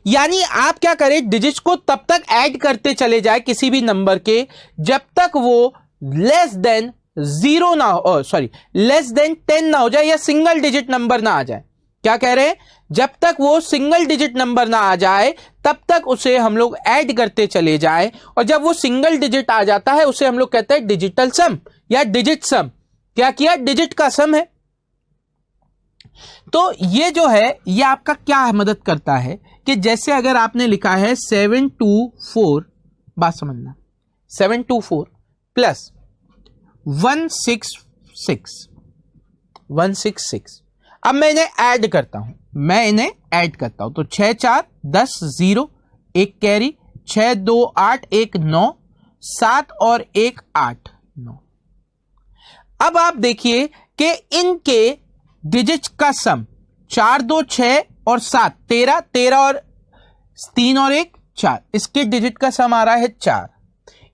यानी आप क्या करें, डिजिट्स को तब तक ऐड करते चले जाए किसी भी नंबर के जब तक वो लेस देन 0 ना हो, लेस देन 10 ना हो जाए, या सिंगल डिजिट नंबर ना आ जाए। क्या कह रहे हैं? जब तक वो सिंगल डिजिट नंबर ना आ जाए तब तक उसे हम लोग ऐड करते चले जाए, और जब वो सिंगल डिजिट आ जाता है उसे हम लोग कहते हैं डिजिटल सम या डिजिट सम। क्या किया? डिजिट का सम है। तो ये जो है ये आपका क्या मदद करता है कि जैसे अगर आपने लिखा है 724, बात समझना, 724 प्लस 166, अब मैं इन्हें ऐड करता हूं, तो 6 4 10 0 1 कैरी, 6 2 8 1 9 7 और 1 8 9। अब आप देखिए कि इनके डिजिट का सम 4 2 6 और 7 13, 13 और 3 और 1 4, इसके डिजिट का सम आ रहा है 4।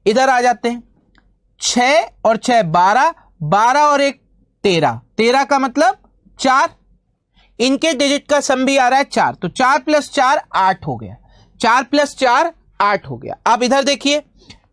इधर आ जाते हैं, 6 और 6 12, 12 और 1 13, 13 का मतलब 4, इनके डिजिट का सम भी आ रहा है 4, तो 4 + 4 8 हो गया, 4 + 4 8 हो गया। अब इधर देखिए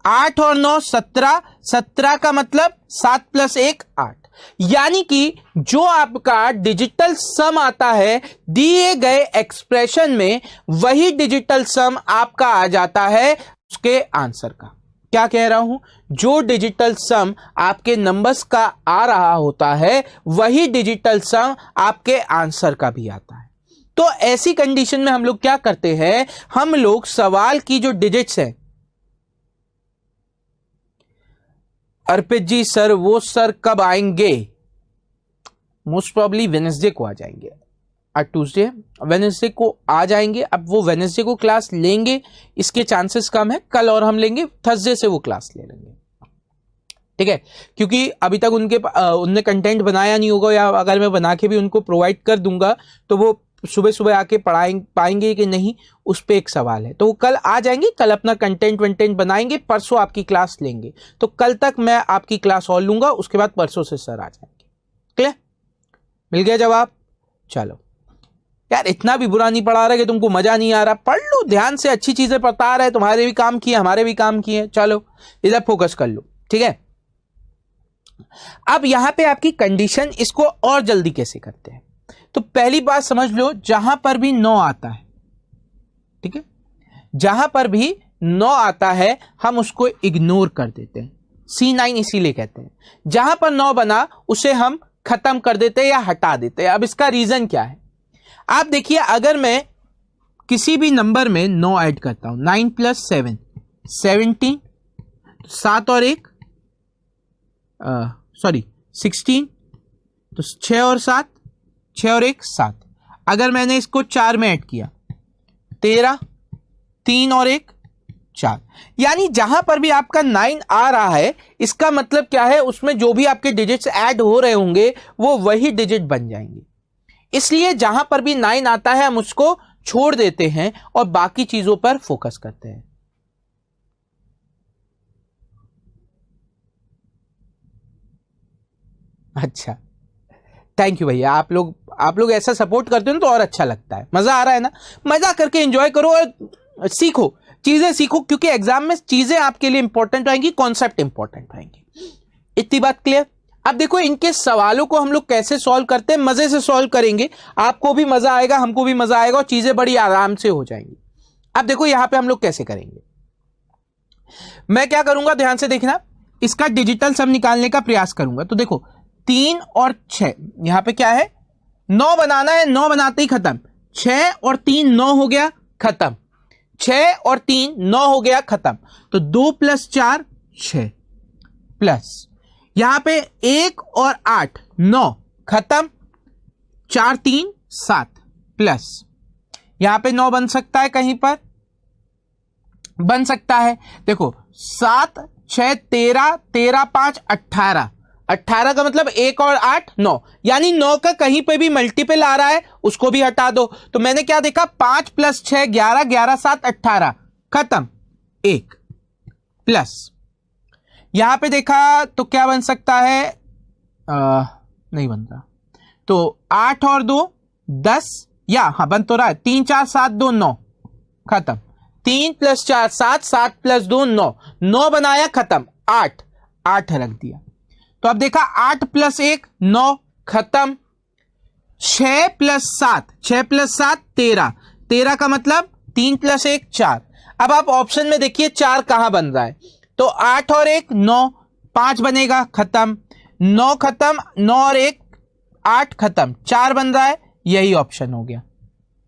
8 और 9 17, 17 का मतलब 7 + 1 8, यानी कि जो आपका डिजिटल सम आता है दिए गए एक्सप्रेशन में, वही डिजिटल सम आपका आ जाता है उसके आंसर का। क्या कह रहा हूं? जो डिजिटल सम आपके नंबर्स का आ रहा होता है वही डिजिटल सम आपके आंसर का भी आता है। तो ऐसी कंडीशन में हम लोग क्या करते हैं, हम लोग सवाल की जो डिजिट्स है, अर्पित जी सर वो सर कब आएंगे? मोस्ट प्रॉब्ली वेडनेसडे को आ जाएंगे। आज ट्यूसडे, वेडनेसडे को आ जाएंगे। अब वो वेडनेसडे को क्लास लेंगे इसके चांसेस कम है, कल और हम लेंगे, थर्सडे से वो क्लास ले लेंगे, ठीक है? क्योंकि अभी तक उनने कंटेंट बनाया नहीं होगा, या अगर मैं बना के भी उनको प्रोवाइड कर दूंगा तो वो सुबह सुबह आके पाएंगे कि नहीं, उस पर एक सवाल है। तो वो कल आ जाएंगे, कल अपना कंटेंट बनाएंगे, परसों आपकी क्लास लेंगे। तो कल तक मैं आपकी क्लास और लूंगा, उसके बाद परसों से सर आ जाएंगे। क्लियर? मिल गया जवाब? चलो यार, इतना भी बुरा नहीं पढ़ा रहा कि तुमको मजा नहीं आ रहा, पढ़ लो ध्यान से, अच्छी चीजें पढ़ा रहा है, तुम्हारे भी काम किए हमारे भी काम किए। चलो इधर फोकस कर लो, ठीक है? अब यहां पे आपकी कंडीशन, इसको और जल्दी कैसे करते हैं? तो पहली बात समझ लो, जहां पर भी 9 आता है, ठीक है, जहां पर भी 9 आता है हम उसको इग्नोर कर देते हैं। C9 इसीलिए कहते हैं, जहां पर 9 बना उसे हम खत्म कर देते हैं या हटा देते हैं। अब इसका रीजन क्या है? आप देखिए, अगर मैं किसी भी नंबर में 9 ऐड करता हूं, 9 + 7 17, 7 और 1 16, तो 6 और 7, 6 और 1 7। अगर मैंने इसको 4 में ऐड किया 13, 3 और 1 4, यानी जहां पर भी आपका 9 आ रहा है इसका मतलब क्या है, उसमें जो भी आपके डिजिट्स ऐड हो रहे होंगे वो वही डिजिट बन जाएंगे। इसलिए जहां पर भी 9 आता है हम उसको छोड़ देते हैं और बाकी चीजों पर फोकस करते हैं। अच्छा, थैंक यू भैया, आप लोग ऐसा सपोर्ट करते हो तो और अच्छा लगता है, मजा आ रहा है ना? मजा करके एंजॉय करो और सीखो, चीजें सीखो, क्योंकि एग्जाम में चीजें आपके लिए इंपॉर्टेंट आएंगी, कॉन्सेप्ट इंपॉर्टेंट आएंगे। इतनी बात क्लियर? अब देखो इनके सवालों को हम लोग कैसे सॉल्व करते हैं, मजे से सॉल्व करेंगे, आपको भी मजा आएगा, हमको भी मजा आएगा, और चीजें बड़ी आराम से हो जाएंगी। अब देखो यहां पे हम लोग कैसे करेंगे, मैं क्या करूंगा ध्यान से देखना, इसका डिजिटल सम निकालने का प्रयास करूंगा। तो देखो 3 और 6, यहां पे क्या है, 9 बनाना है, 9 बनाते ही खत्म, 6 और 3 9 हो गया खत्म, 6 और 3 9 हो गया खत्म। तो 2 + 4 6 प्लस यहां पे 1 और 8 9 खत्म, 4 3 7 प्लस यहां पे 9 बन सकता है, कहीं पर बन सकता है। देखो 7 6 13 13 5 18, 18 का मतलब 1 और 8 9, यानी 9 का कहीं पे भी मल्टीपल आ रहा है उसको भी हटा दो। तो मैंने क्या देखा, 5 + 6 11, 11 7 18 खत्म, 1 प्लस यहां पे देखा तो क्या बन सकता है, नहीं बनता, तो 8 और 2 10, या हाँ बन तो रहा है, 3 4 7 2 9 खत्म, 3 + 4 7, 7 + 2 9, 9 बनाया खत्म, 8 8 रख दिया। तो अब देखा 8 + 1 9 खत्म, 6 प्लस 7, 6 प्लस 7 13, 13 का मतलब 3 प्लस 1 4। अब आप ऑप्शन में देखिए 4 कहां बन रहा है, तो 8 और 1 9, 5 बनेगा, खत्म, 9 खत्म, 9 और 1 8 खत्म, 4 बन रहा है, यही ऑप्शन हो गया,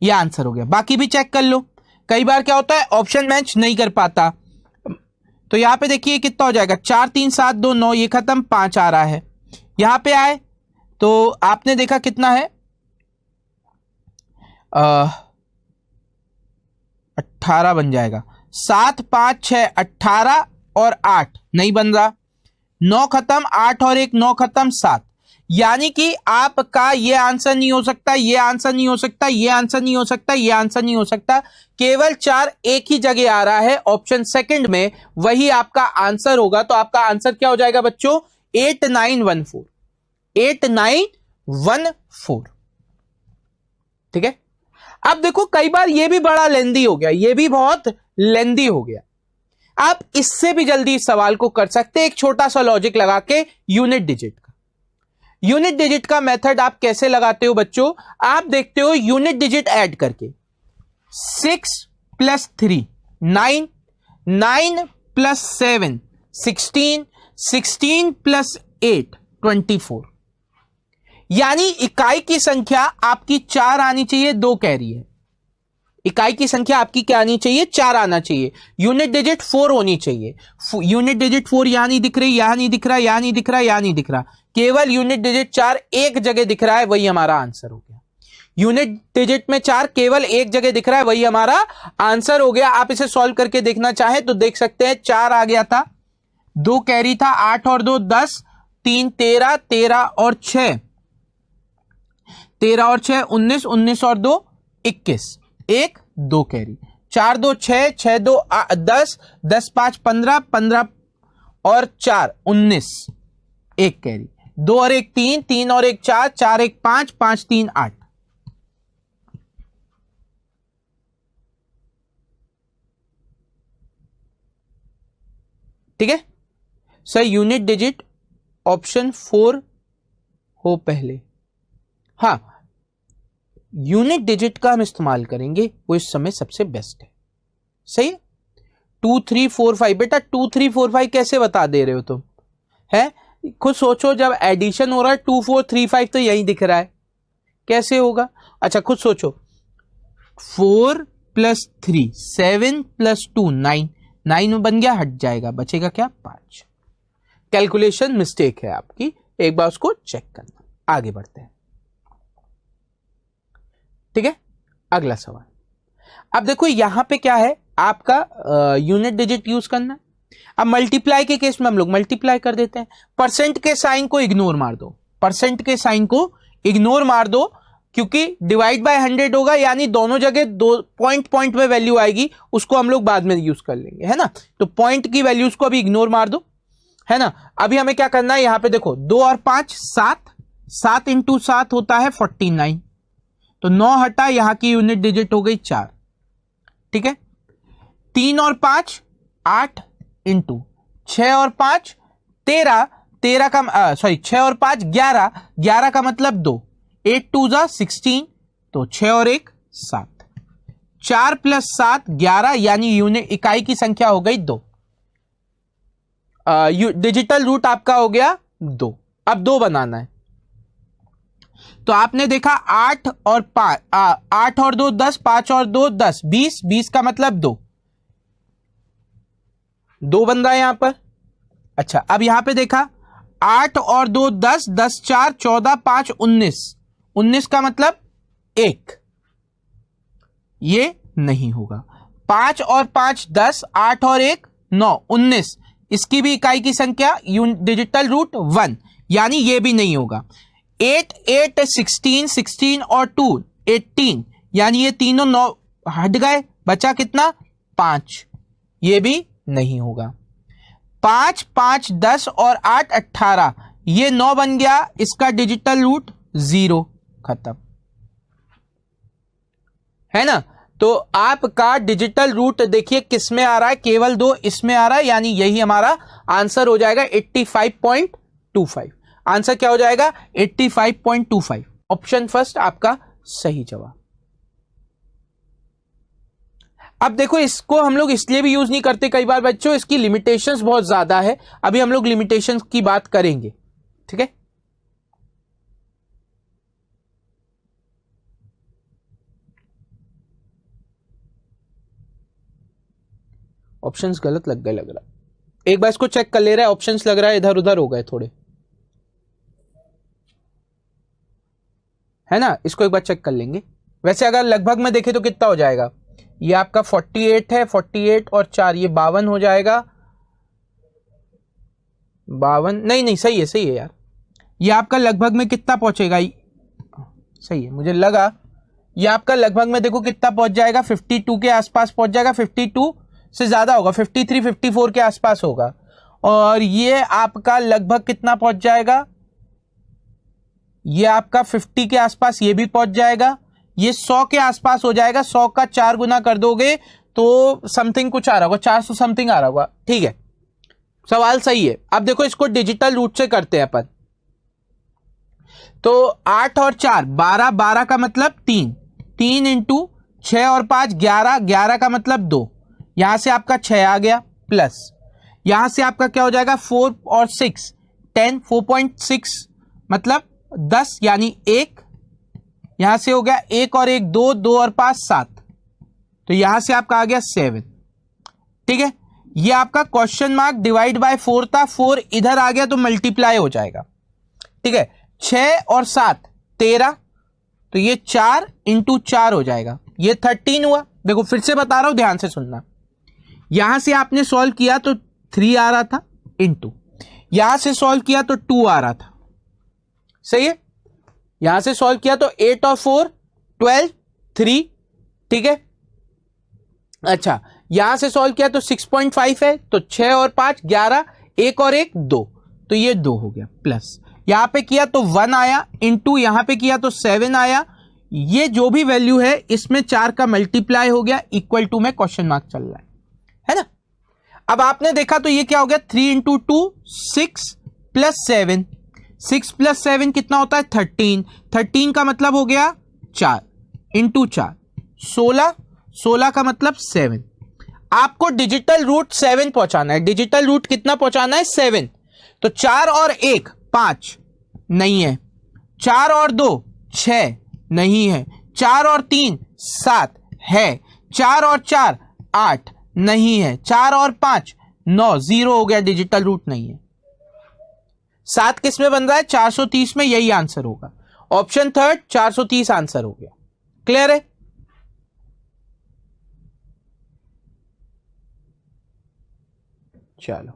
यह आंसर हो गया। बाकी भी चेक कर लो, कई बार क्या होता है ऑप्शन मैच नहीं कर पाता। तो यहां पे देखिए कितना हो जाएगा, 4 3 7 2 9, ये खत्म, 5 आ रहा है। यहां पे आए तो आपने देखा कितना है, 18 बन जाएगा, 7 5 6 18 और 8 नहीं बन रहा, 9 खत्म, 8 और 1 9 खत्म, 7। यानी कि आपका ये आंसर नहीं हो सकता, ये आंसर नहीं हो सकता, ये आंसर नहीं हो सकता, ये आंसर नहीं हो सकता, केवल 4 एक ही जगह आ रहा है, ऑप्शन सेकंड में, वही आपका आंसर होगा। तो आपका आंसर क्या हो जाएगा बच्चों, 8914, 8914। ठीक है। अब देखो कई बार ये भी बड़ा लेंदी हो गया, ये भी बहुत लेंदी हो गया, आप इससे भी जल्दी इस सवाल को कर सकते हैं एक छोटा सा लॉजिक लगा के। यूनिट डिजिट का, यूनिट डिजिट का मेथड आप कैसे लगाते हो बच्चों, आप देखते हो यूनिट डिजिट ऐड करके, 6 प्लस 3 9, 9 प्लस 7 16, 16 प्लस 8 24। यानी इकाई की संख्या आपकी 4 आनी चाहिए, 2 कैरी है, इकाई की संख्या आपकी क्या आनी चाहिए, 4 आना चाहिए, यूनिट डिजिट 4 होनी चाहिए। यूनिट डिजिट 4 यहां नहीं दिख रही, यहां नहीं दिख रहा, यहां नहीं दिख रहा, यहां नहीं दिख रहा, केवल यूनिट डिजिट 4 एक जगह दिख रहा है, वही हमारा आंसर हो गया। यूनिट डिजिट में 4 केवल एक जगह दिख रहा है, वही हमारा आंसर हो गया। आप इसे सॉल्व करके देखना चाहें तो देख सकते हैं, 4 आ गया था, 2 कैरी था, 8 और 2 10, 3 13, 13 और 6 13 और 6 19, 19 और 2 21, 1 2 कैरी, 4 2 6, 6 2 10, 10 5 15, 15 और 4 19, 1 कैरी, 2 और 1 3, 3 और 1 4, 4 1 5, 5 3 8। ठीक है सर, यूनिट डिजिट ऑप्शन 4 हो पहले। हाँ, यूनिट डिजिट का हम इस्तेमाल करेंगे, वो इस समय सबसे बेस्ट है। सही है, 2 3 4 5, बेटा 2 3 4 5 कैसे बता दे रहे हो तुम, है खुद सोचो, जब एडिशन हो रहा है 2 4 3 5 तो यही दिख रहा है, कैसे होगा। अच्छा खुद सोचो, 4 प्लस 3 7 प्लस 2 9, 9 बन गया, हट जाएगा, बचेगा क्या 5। कैलकुलेशन मिस्टेक है आपकी, एक बार उसको चेक करना। आगे बढ़ते हैं, ठीक है। अगला सवाल, अब देखो यहां पे क्या है, आपका यूनिट डिजिट यूज करना है। अब मल्टीप्लाई के केस में हम लोग मल्टीप्लाई कर देते हैं, परसेंट के साइन को इग्नोर मार दो, परसेंट के साइन को इग्नोर मार दो, क्योंकि डिवाइड बाय 100 होगा, यानी दोनों जगह 2 पॉइंट में वैल्यू आएगी, उसको हम लोग बाद में यूज कर लेंगे, है ना। तो पॉइंट की वैल्यूज को अभी इग्नोर मार दो, है ना। अभी हमें क्या करना है, यहां पे देखो 2 और 5 7, 7 इंटू 7 होता है 49, तो 9 हटा, यहां की यूनिट डिजिट हो गई 4। ठीक है, 3 और 5 8 इंटू 6 और 5 13, 13 का सॉरी 6 और 5 11, 11 का मतलब 2, 8 2 जा 16, तो 6 और 1 7, 4 प्लस 7 11, यानी यूनिट इकाई की संख्या हो गई 2। डिजिटल रूट आपका हो गया 2। अब 2 बनाना है, तो आपने देखा 8 और 5, 8 और 2 10, 5 और 2 10, 20, 20 का मतलब 2, 2 बन रहा है यहां पर। अच्छा अब यहां पे देखा 8 और 2 10, 10 4 14, 5 19, 19 का मतलब 1, ये नहीं होगा। 5 और 5 10, 8 और 1 9, 19, इसकी भी इकाई की संख्या डिजिटल रूट 1, यानी ये भी नहीं होगा। 8 8 16, 16 और 2 18, यानी ये तीनों 9 हट गए, बचा कितना 5, ये भी नहीं होगा। 5 5 10 और 8 18, ये 9 बन गया, इसका डिजिटल रूट 0, खत्म, है ना। तो आपका डिजिटल रूट देखिए किस में आ रहा है, केवल 2 इसमें आ रहा है, यानी यही हमारा आंसर हो जाएगा 85.25। आंसर क्या हो जाएगा 85.25। ऑप्शन फर्स्ट आपका सही जवाब। अब देखो इसको हम लोग इसलिए भी यूज नहीं करते कई बार बच्चों, इसकी लिमिटेशंस बहुत ज्यादा है, अभी हम लोग लिमिटेशंस की बात करेंगे, ठीक है। ऑप्शंस गलत लग गए लग रहा है, एक बार इसको चेक कर ले रहा है, ऑप्शंस लग रहा है इधर उधर हो गए थोड़े, है ना, इसको एक बार चेक कर लेंगे। वैसे अगर लगभग में देखें तो कितना हो जाएगा, ये आपका 48 है, 48 और 4 ये 52 हो जाएगा, 52 नहीं सही है यार, ये आपका लगभग में कितना पहुंचेगा, सही है मुझे लगा, ये आपका लगभग में देखो कितना पहुंच जाएगा, 52 के आसपास पहुंच जाएगा, 52 से ज्यादा होगा, 53 54 के आसपास होगा, और ये आपका लगभग कितना पहुंच जाएगा, ये आपका 50 के आसपास ये भी पहुंच जाएगा, ये 100 के आसपास हो जाएगा, 100 का 4 गुना कर दोगे तो समथिंग कुछ आ रहा होगा, 400 समथिंग आ रहा होगा, ठीक है, सवाल सही है। अब देखो इसको डिजिटल रूट से करते हैं अपन, तो 8 और 4 12, 12 का मतलब 3, 3 इंटू 6 और 5 11, 11 का मतलब 2, यहां से आपका 6 आ गया, प्लस यहां से आपका क्या हो जाएगा 4 और 6 10, 4.6 मतलब 10 यानी 1, यहां से हो गया 1 और 1 2, 2 और 5 7, तो यहां से आपका आ गया 7, ठीक है। ये आपका क्वेश्चन मार्क डिवाइड बाय 4 था, 4 इधर आ गया तो मल्टीप्लाई हो जाएगा, ठीक है। 6 और 7 13, तो ये 4 इंटू 4 हो जाएगा, ये 13 हुआ। देखो फिर से बता रहा हूं, ध्यान से सुनना, यहां से आपने सॉल्व किया तो 3 आ रहा था, इंटू यहां से सॉल्व किया तो 2 आ रहा था, सही है। यहां से सॉल्व किया तो 8 और 4 12 3, ठीक है। अच्छा यहां से सॉल्व किया तो 6.5 है, तो 6 और 5 11, 1 और 1 2, तो ये 2 हो गया, प्लस यहां पे किया तो 1 आया, इंटू यहां पे किया तो 7 आया, ये जो भी वैल्यू है इसमें 4 का मल्टीप्लाई हो गया, इक्वल टू में क्वेश्चन मार्क चल रहा है ना। अब आपने देखा तो ये क्या हो गया, 3 इंटू 2 6 प्लस 7, 6 प्लस 7 कितना होता है 13, 13 का मतलब हो गया 4 इंटू 4 16, 16 का मतलब 7। आपको डिजिटल रूट 7 पहुंचाना है, डिजिटल रूट कितना पहुंचाना है 7, तो 4 और 1 5 नहीं है, 4 और 2 6 नहीं है, 4 और 3 7 है, 4 और 4 8 नहीं है, 4 और 5 9, 0 हो गया, डिजिटल रूट नहीं है। 7 किस में बन रहा है 430 में, यही आंसर होगा, ऑप्शन थर्ड 430 आंसर हो गया। क्लियर है, चलो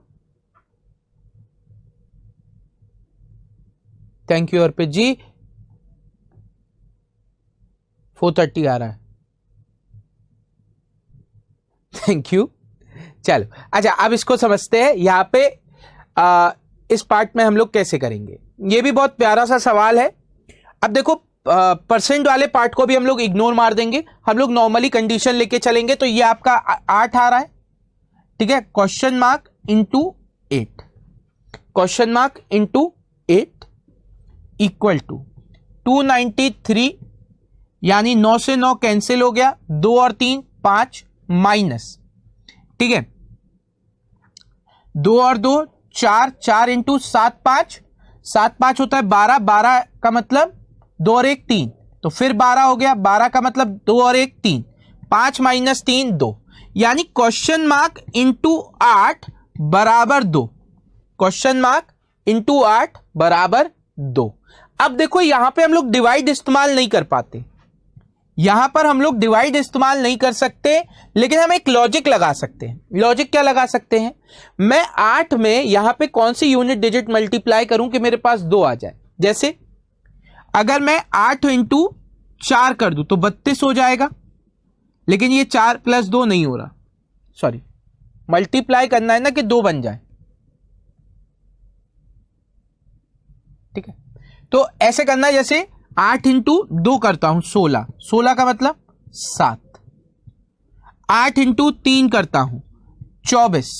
थैंक यू अर्पित जी, 430 आ रहा है, थैंक यू। चलो अच्छा अब इसको समझते हैं, यहां पे इस पार्ट में हम लोग कैसे करेंगे, ये भी बहुत प्यारा सा सवाल है। अब देखो परसेंट वाले पार्ट को भी हम लोग इग्नोर मार देंगे, हम लोग नॉर्मली कंडीशन लेके चलेंगे, तो ये आपका 8 आ रहा है, ठीक है, question mark into 8, question mark into 8 equal to 293, यानी 9 से 9 कैंसिल हो गया, 2 और 3 5 माइनस, ठीक है, 2 और 2 4, 4 इंटू 7 5, 7 5 होता है 12, 12 का मतलब 2 और 1 3, तो फिर 12 हो गया, 12 का मतलब 2 और 1 3, 5 माइनस 3 2, यानी क्वेश्चन मार्क इंटू 8 बराबर 2, क्वेश्चन मार्क इंटू 8 बराबर 2। अब देखो यहां पे हम लोग डिवाइड इस्तेमाल नहीं कर पाते, यहां पर हम लोग डिवाइड इस्तेमाल नहीं कर सकते, लेकिन हम एक लॉजिक लगा सकते हैं। लॉजिक क्या लगा सकते हैं, मैं 8 में यहां पे कौन सी यूनिट डिजिट मल्टीप्लाई करूं कि मेरे पास 2 आ जाए। जैसे अगर मैं 8 इंटू 4 कर दूं तो 32 हो जाएगा, लेकिन ये 4 प्लस 2 नहीं हो रहा, सॉरी मल्टीप्लाई करना है ना कि 2 बन जाए, ठीक है, तो ऐसे करना है, जैसे 8 इंटू 2 करता हूं 16, 16 का मतलब 7, 8 इंटू 3 करता हूं 24,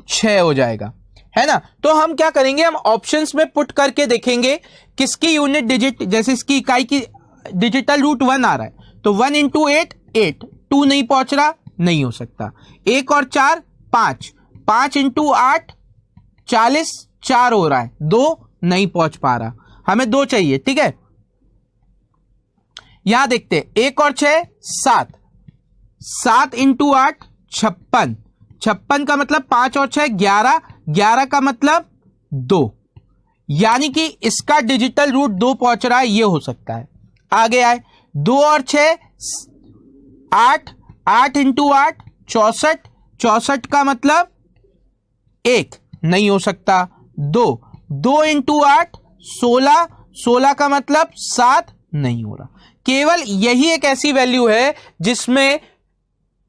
6 हो जाएगा, है ना। तो हम क्या करेंगे, हम ऑप्शंस में पुट करके देखेंगे किसकी यूनिट डिजिट, जैसे इसकी इकाई की डिजिटल रूट 1 आ रहा है तो 1 इंटू 8 8, 2 नहीं पहुंच रहा, नहीं हो सकता। 1 और 4 5, 5 इंटू 8 40, 4 हो रहा है, 2 नहीं पहुंच पा रहा, हमें 2 चाहिए, ठीक है। यहां देखते 1 और 6 7, 7 इंटू 8 56, 56 का मतलब 5 और 6 11, 11 का मतलब 2, यानी कि इसका डिजिटल रूट 2 पहुंच रहा है, ये हो सकता है। आगे आए 2 और 6 8, 8 इंटू 8 64, 64 का मतलब 1 नहीं हो सकता। 2, 2 इंटू 8 16, 16 का मतलब 7 नहीं हो रहा। केवल यही एक ऐसी वैल्यू है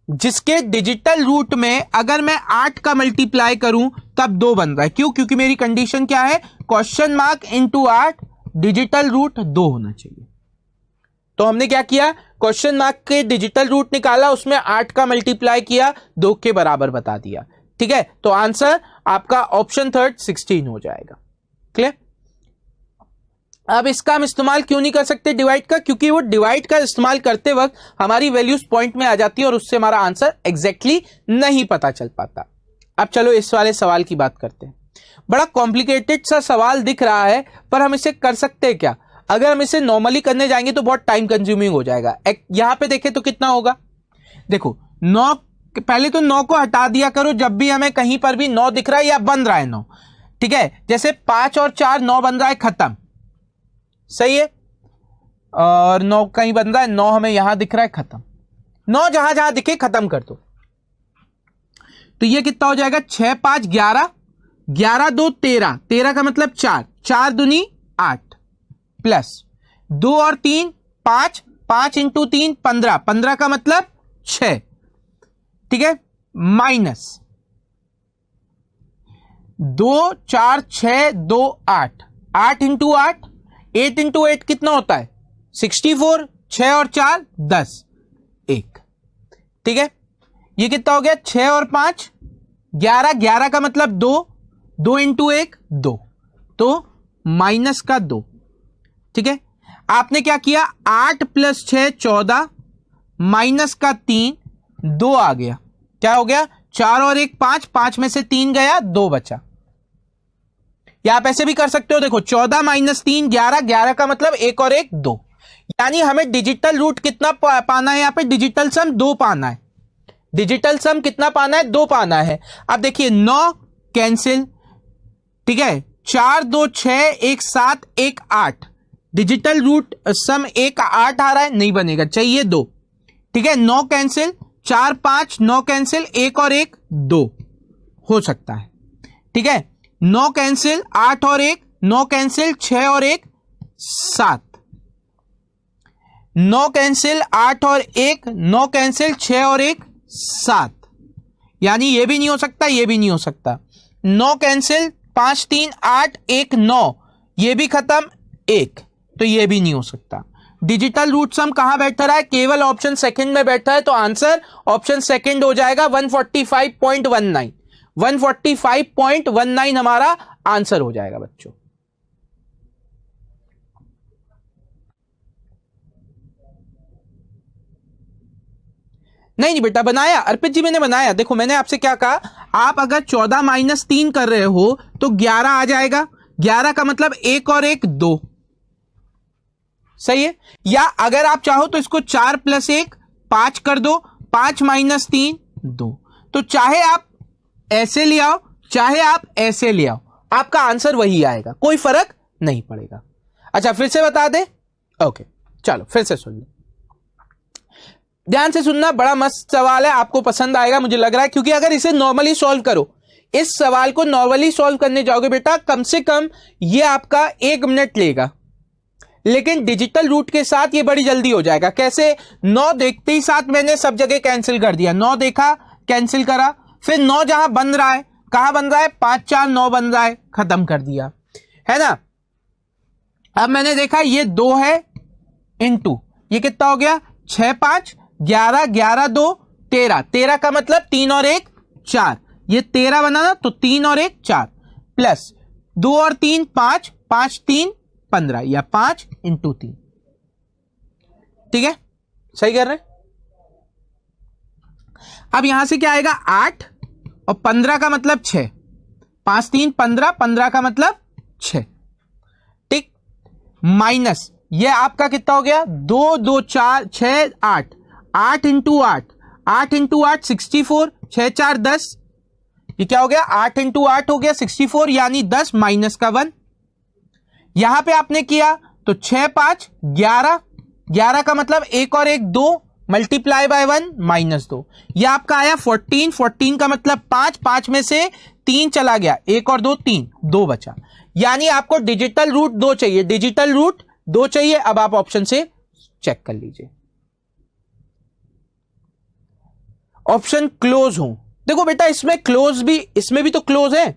जिसके डिजिटल रूट में अगर मैं 8 का मल्टीप्लाई करूं तब 2 बन रहा है। क्यों? क्योंकि मेरी कंडीशन क्या है, question mark into 8 digital root 2 होना चाहिए। तो हमने क्या किया, क्वेश्चन मार्क के डिजिटल रूट निकाला, उसमें 8 का मल्टीप्लाई किया, 2 के बराबर बता दिया, ठीक है। तो आंसर आपका ऑप्शन थर्ड 16 हो जाएगा। क्लियर? अब इसका हम इस्तेमाल क्यों नहीं कर सकते डिवाइड का, क्योंकि वो डिवाइड का इस्तेमाल करते वक्त हमारी वैल्यूज पॉइंट में आ जाती है और उससे हमारा आंसर एग्जैक्टली नहीं पता चल पाता। अब चलो इस वाले सवाल की बात करते हैं। बड़ा कॉम्प्लिकेटेड सा सवाल दिख रहा है, पर हम इसे कर सकते हैं क्या? अगर हम इसे नॉर्मली करने जाएंगे तो बहुत टाइम कंज्यूमिंग हो जाएगा। यहां पे देखें तो कितना होगा, देखो 9, पहले तो 9 को हटा दिया करो जब भी हमें कहीं पर भी 9 दिख रहा है या बन रहा है 9, ठीक है। जैसे 5 और 4 9 बन रहा है, खत्म, सही है। और 9 कहीं बन रहा है, 9 हमें यहां दिख रहा है, खत्म। 9 जहां जहां दिखे खत्म कर दो। तो ये कितना हो जाएगा, 6 5 11, 11 2 13, 13 का मतलब 4, 4 दूनी 8, प्लस 2 और 3 5, 5 इंटू 3 15, 15 का मतलब 6, ठीक है, माइनस 2 4 6 2 8, 8 इंटू 8, 8 इंटू 8 कितना होता है 64, 6 और 4 10, 1, ठीक है। ये कितना हो गया, 6 और 5 11, 11 का मतलब 2, 2 इंटू 1 2, तो माइनस का 2, ठीक है। आपने क्या किया, 8 प्लस 6 14, माइनस का 3, 2 आ गया, क्या हो गया 4 और 1 5, 5 में से 3 गया, 2 बचा। या आप ऐसे भी कर सकते हो, देखो 14 माइनस 3 11, 11 का मतलब 1 और 1 2, यानी हमें डिजिटल रूट कितना पाना है, यहां पे डिजिटल सम 2 पाना है। डिजिटल सम कितना पाना है, 2 पाना है। अब देखिए 9 कैंसिल, ठीक है, 4 2 6 1 7 1 8, डिजिटल रूट सम 1 8 आ रहा है, नहीं बनेगा, चाहिए 2, ठीक है। 9 कैंसिल, 4 5 9 कैंसिल, 1 और 1 2 हो सकता है, ठीक है। 9 कैंसिल, 8 और 1 9 कैंसिल, 6 और 1 7, 9 कैंसिल, 8 और 1 9 कैंसिल, 6 और 1 7, यानी ये भी नहीं हो सकता, ये भी नहीं हो सकता। 9 कैंसिल, 5 3 8 1 9, ये भी खत्म, 1, तो ये भी नहीं हो सकता। डिजिटल रूट सम कहां बैठ रहा है, केवल ऑप्शन सेकंड में बैठा है, तो आंसर ऑप्शन सेकंड हो जाएगा 145.19, 145.19 हमारा आंसर हो जाएगा बच्चों। नहीं बेटा बनाया, अर्पित जी मैंने बनाया। देखो मैंने आपसे क्या कहा, आप अगर 14 माइनस 3 कर रहे हो तो 11 आ जाएगा, 11 का मतलब 1 और 1 2, सही है। या अगर आप चाहो तो इसको 4 प्लस 1 5 कर दो, 5 माइनस 3 2, तो चाहे आप ऐसे ले आओ चाहे आप ऐसे ले आओ, आपका आंसर वही आएगा, कोई फर्क नहीं पड़ेगा। अच्छा फिर से बता दे, ओके चलो फिर से सुन लो, ध्यान से सुनना, बड़ा मस्त सवाल है, आपको पसंद आएगा मुझे लग रहा है, क्योंकि अगर इसे नॉर्मली सॉल्व करो, इस सवाल को नॉर्मली सॉल्व करने जाओगे बेटा, कम से कम ये आपका 1 मिनट लेगा, लेकिन डिजिटल रूट के साथ ये बड़ी जल्दी हो जाएगा। कैसे, 9 देखते ही साथ मैंने सब जगह कैंसिल कर दिया, 9 देखा कैंसिल करा, फिर 9 जहां बन रहा है, कहां बन रहा है 5 4 9 बन रहा है, खत्म कर दिया, है ना। अब मैंने देखा ये 2 है इनटू, ये कितना हो गया 6 5 11, 11 2 13, 13 का मतलब 3 और 1 4, ये 13 बना ना, तो 3 और 1 4, प्लस 2 और 3 5, 5 3 15 या 5 इंटू 3। ठीक है, सही कर रहे हैं। अब यहां से क्या आएगा 8 और 15 का मतलब 6, 5 3 15, 15 का मतलब 6। ठीक, माइनस ये आपका कितना हो गया 2 2 4 6 8, 8 इंटू 8, 8 इंटू 8 64, 6 4 10, ये क्या हो गया 8 इंटू 8 हो गया 64, यानी 10 माइनस का 1। यहां पे आपने किया तो 6 5 11, 11 का मतलब 1 और 1 2, मल्टीप्लाई बाय 1 माइनस 2, ये आपका आया 14, 14 का मतलब 5, 5 में से 3 चला गया, 1 और 2 3, 2 बचा, यानी आपको डिजिटल रूट 2 चाहिए, डिजिटल रूट 2 चाहिए। अब आप ऑप्शन से चेक कर लीजिए, ऑप्शन क्लोज हो। देखो बेटा इसमें क्लोज भी, इसमें भी तो क्लोज है,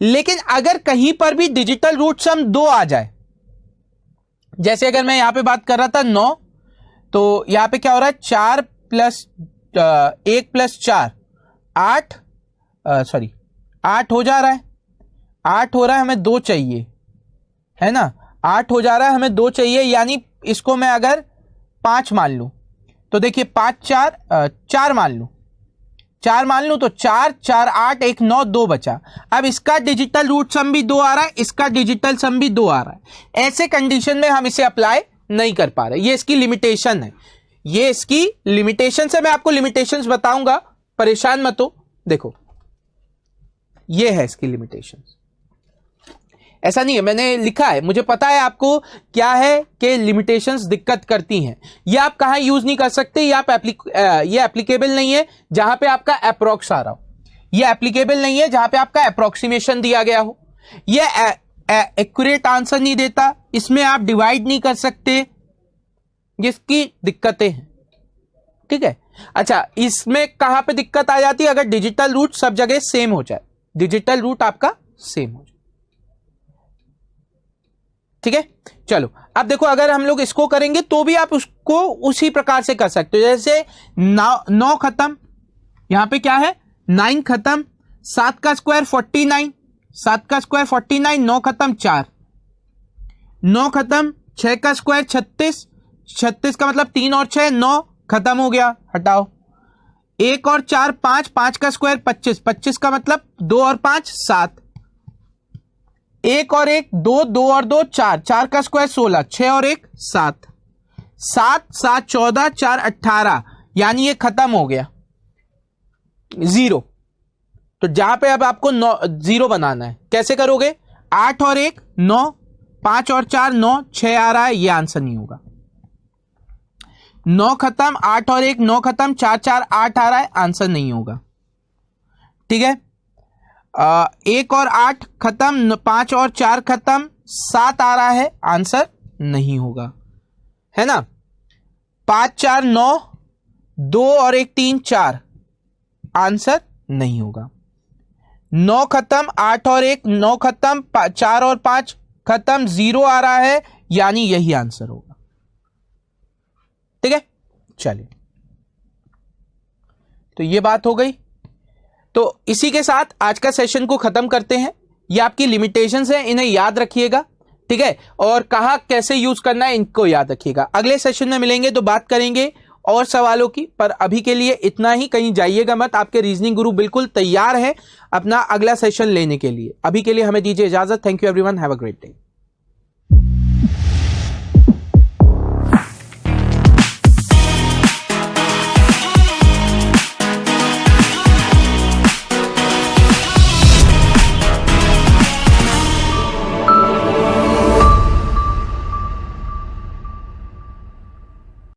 लेकिन अगर कहीं पर भी डिजिटल रूट सम 2 आ जाए, जैसे अगर मैं यहां पे बात कर रहा था 9, तो यहां पे क्या हो रहा है 4 प्लस 1 प्लस 4 8, सॉरी 8 हो जा रहा है, 8 हो रहा है, हमें 2 चाहिए, है ना, 8 हो जा रहा है, हमें 2 चाहिए, यानी इसको मैं अगर 5 मान लूं तो देखिए 5 4 4 मान लूं, 4 मान लूं तो 4 4 8 1 9 2 बचा। अब इसका डिजिटल रूट सम भी 2 आ रहा है, इसका डिजिटल सम भी 2 आ रहा है, ऐसे कंडीशन में हम इसे अप्लाई नहीं कर पा रहे, ये इसकी लिमिटेशन है, ये इसकी लिमिटेशन से मैं आपको लिमिटेशंस बताऊंगा, परेशान मत हो। देखो ये है इसकी लिमिटेशंस, ऐसा नहीं है मैंने लिखा है, मुझे पता है आपको क्या है कि लिमिटेशंस दिक्कत करती हैं, ये आप कहां यूज नहीं कर सकते, ये आप ये एप्लीकेबल नहीं है जहां पे आपका अप्रोक्स आ रहा हो, ये एप्लीकेबल नहीं है जहां पे आपका अप्रोक्सीमेशन दिया गया हो, ये एक्यूरेट आंसर नहीं देता, इसमें आप डिवाइड नहीं कर सकते, जिसकी दिक्कतें हैं। ठीक है, अच्छा इसमें कहां पे दिक्कत आ जाती है, अगर डिजिटल रूट सब जगह सेम हो जाए, डिजिटल रूट आपका सेम हो जाए। ठीक है, चलो अब देखो अगर हम लोग इसको करेंगे तो भी आप उसको उसी प्रकार से कर सकते हो, जैसे 9 खत्म, यहां पे क्या है 9 खत्म, 7 का स्क्वायर 49, 7 का स्क्वायर 49, 9 खत्म 4, 9 खत्म, 6 का स्क्वायर 36, 36 का मतलब 3 और 6 9 खत्म हो गया, हटाओ, 1 और 4 5, 5 का स्क्वायर 25, 25 का मतलब 2 और 5 7, 1 और 1 2, 2 और 2 4, 4 का स्क्वायर 16, 6 और 1 7, 7 7 14, 4 18, यानी ये खत्म हो गया 0। तो जहां पे अब आपको 0 बनाना है, कैसे करोगे, 8 और 1 9, 5 और 4 9, 6 आ रहा है, ये आंसर नहीं होगा। 9 खत्म, 8 और 1 9 खत्म, 4 4 8 आ रहा है, आंसर नहीं होगा। ठीक है, 1 और 8 खत्म, 5 और 4 खत्म, 7 आ रहा है, आंसर नहीं होगा, है ना। 5 4 9, 2 और 1 3 4, आंसर नहीं होगा। 9 खत्म, 8 और 1 9 खत्म, 4 और 5 खत्म, 0 आ रहा है, यानी यही आंसर होगा। ठीक है, चलिए तो ये बात हो गई। तो इसी के साथ आज का सेशन को खत्म करते हैं। ये आपकी लिमिटेशंस हैं, इन्हें याद रखिएगा। ठीक है, और कहां कैसे यूज करना है इनको याद रखिएगा। अगले सेशन में मिलेंगे तो बात करेंगे और सवालों की, पर अभी के लिए इतना ही, कहीं जाइएगा मत, आपके रीजनिंग गुरु बिल्कुल तैयार है अपना अगला सेशन लेने के लिए। अभी के लिए हमें दीजिए इजाजत। Thank you everyone, have a great day.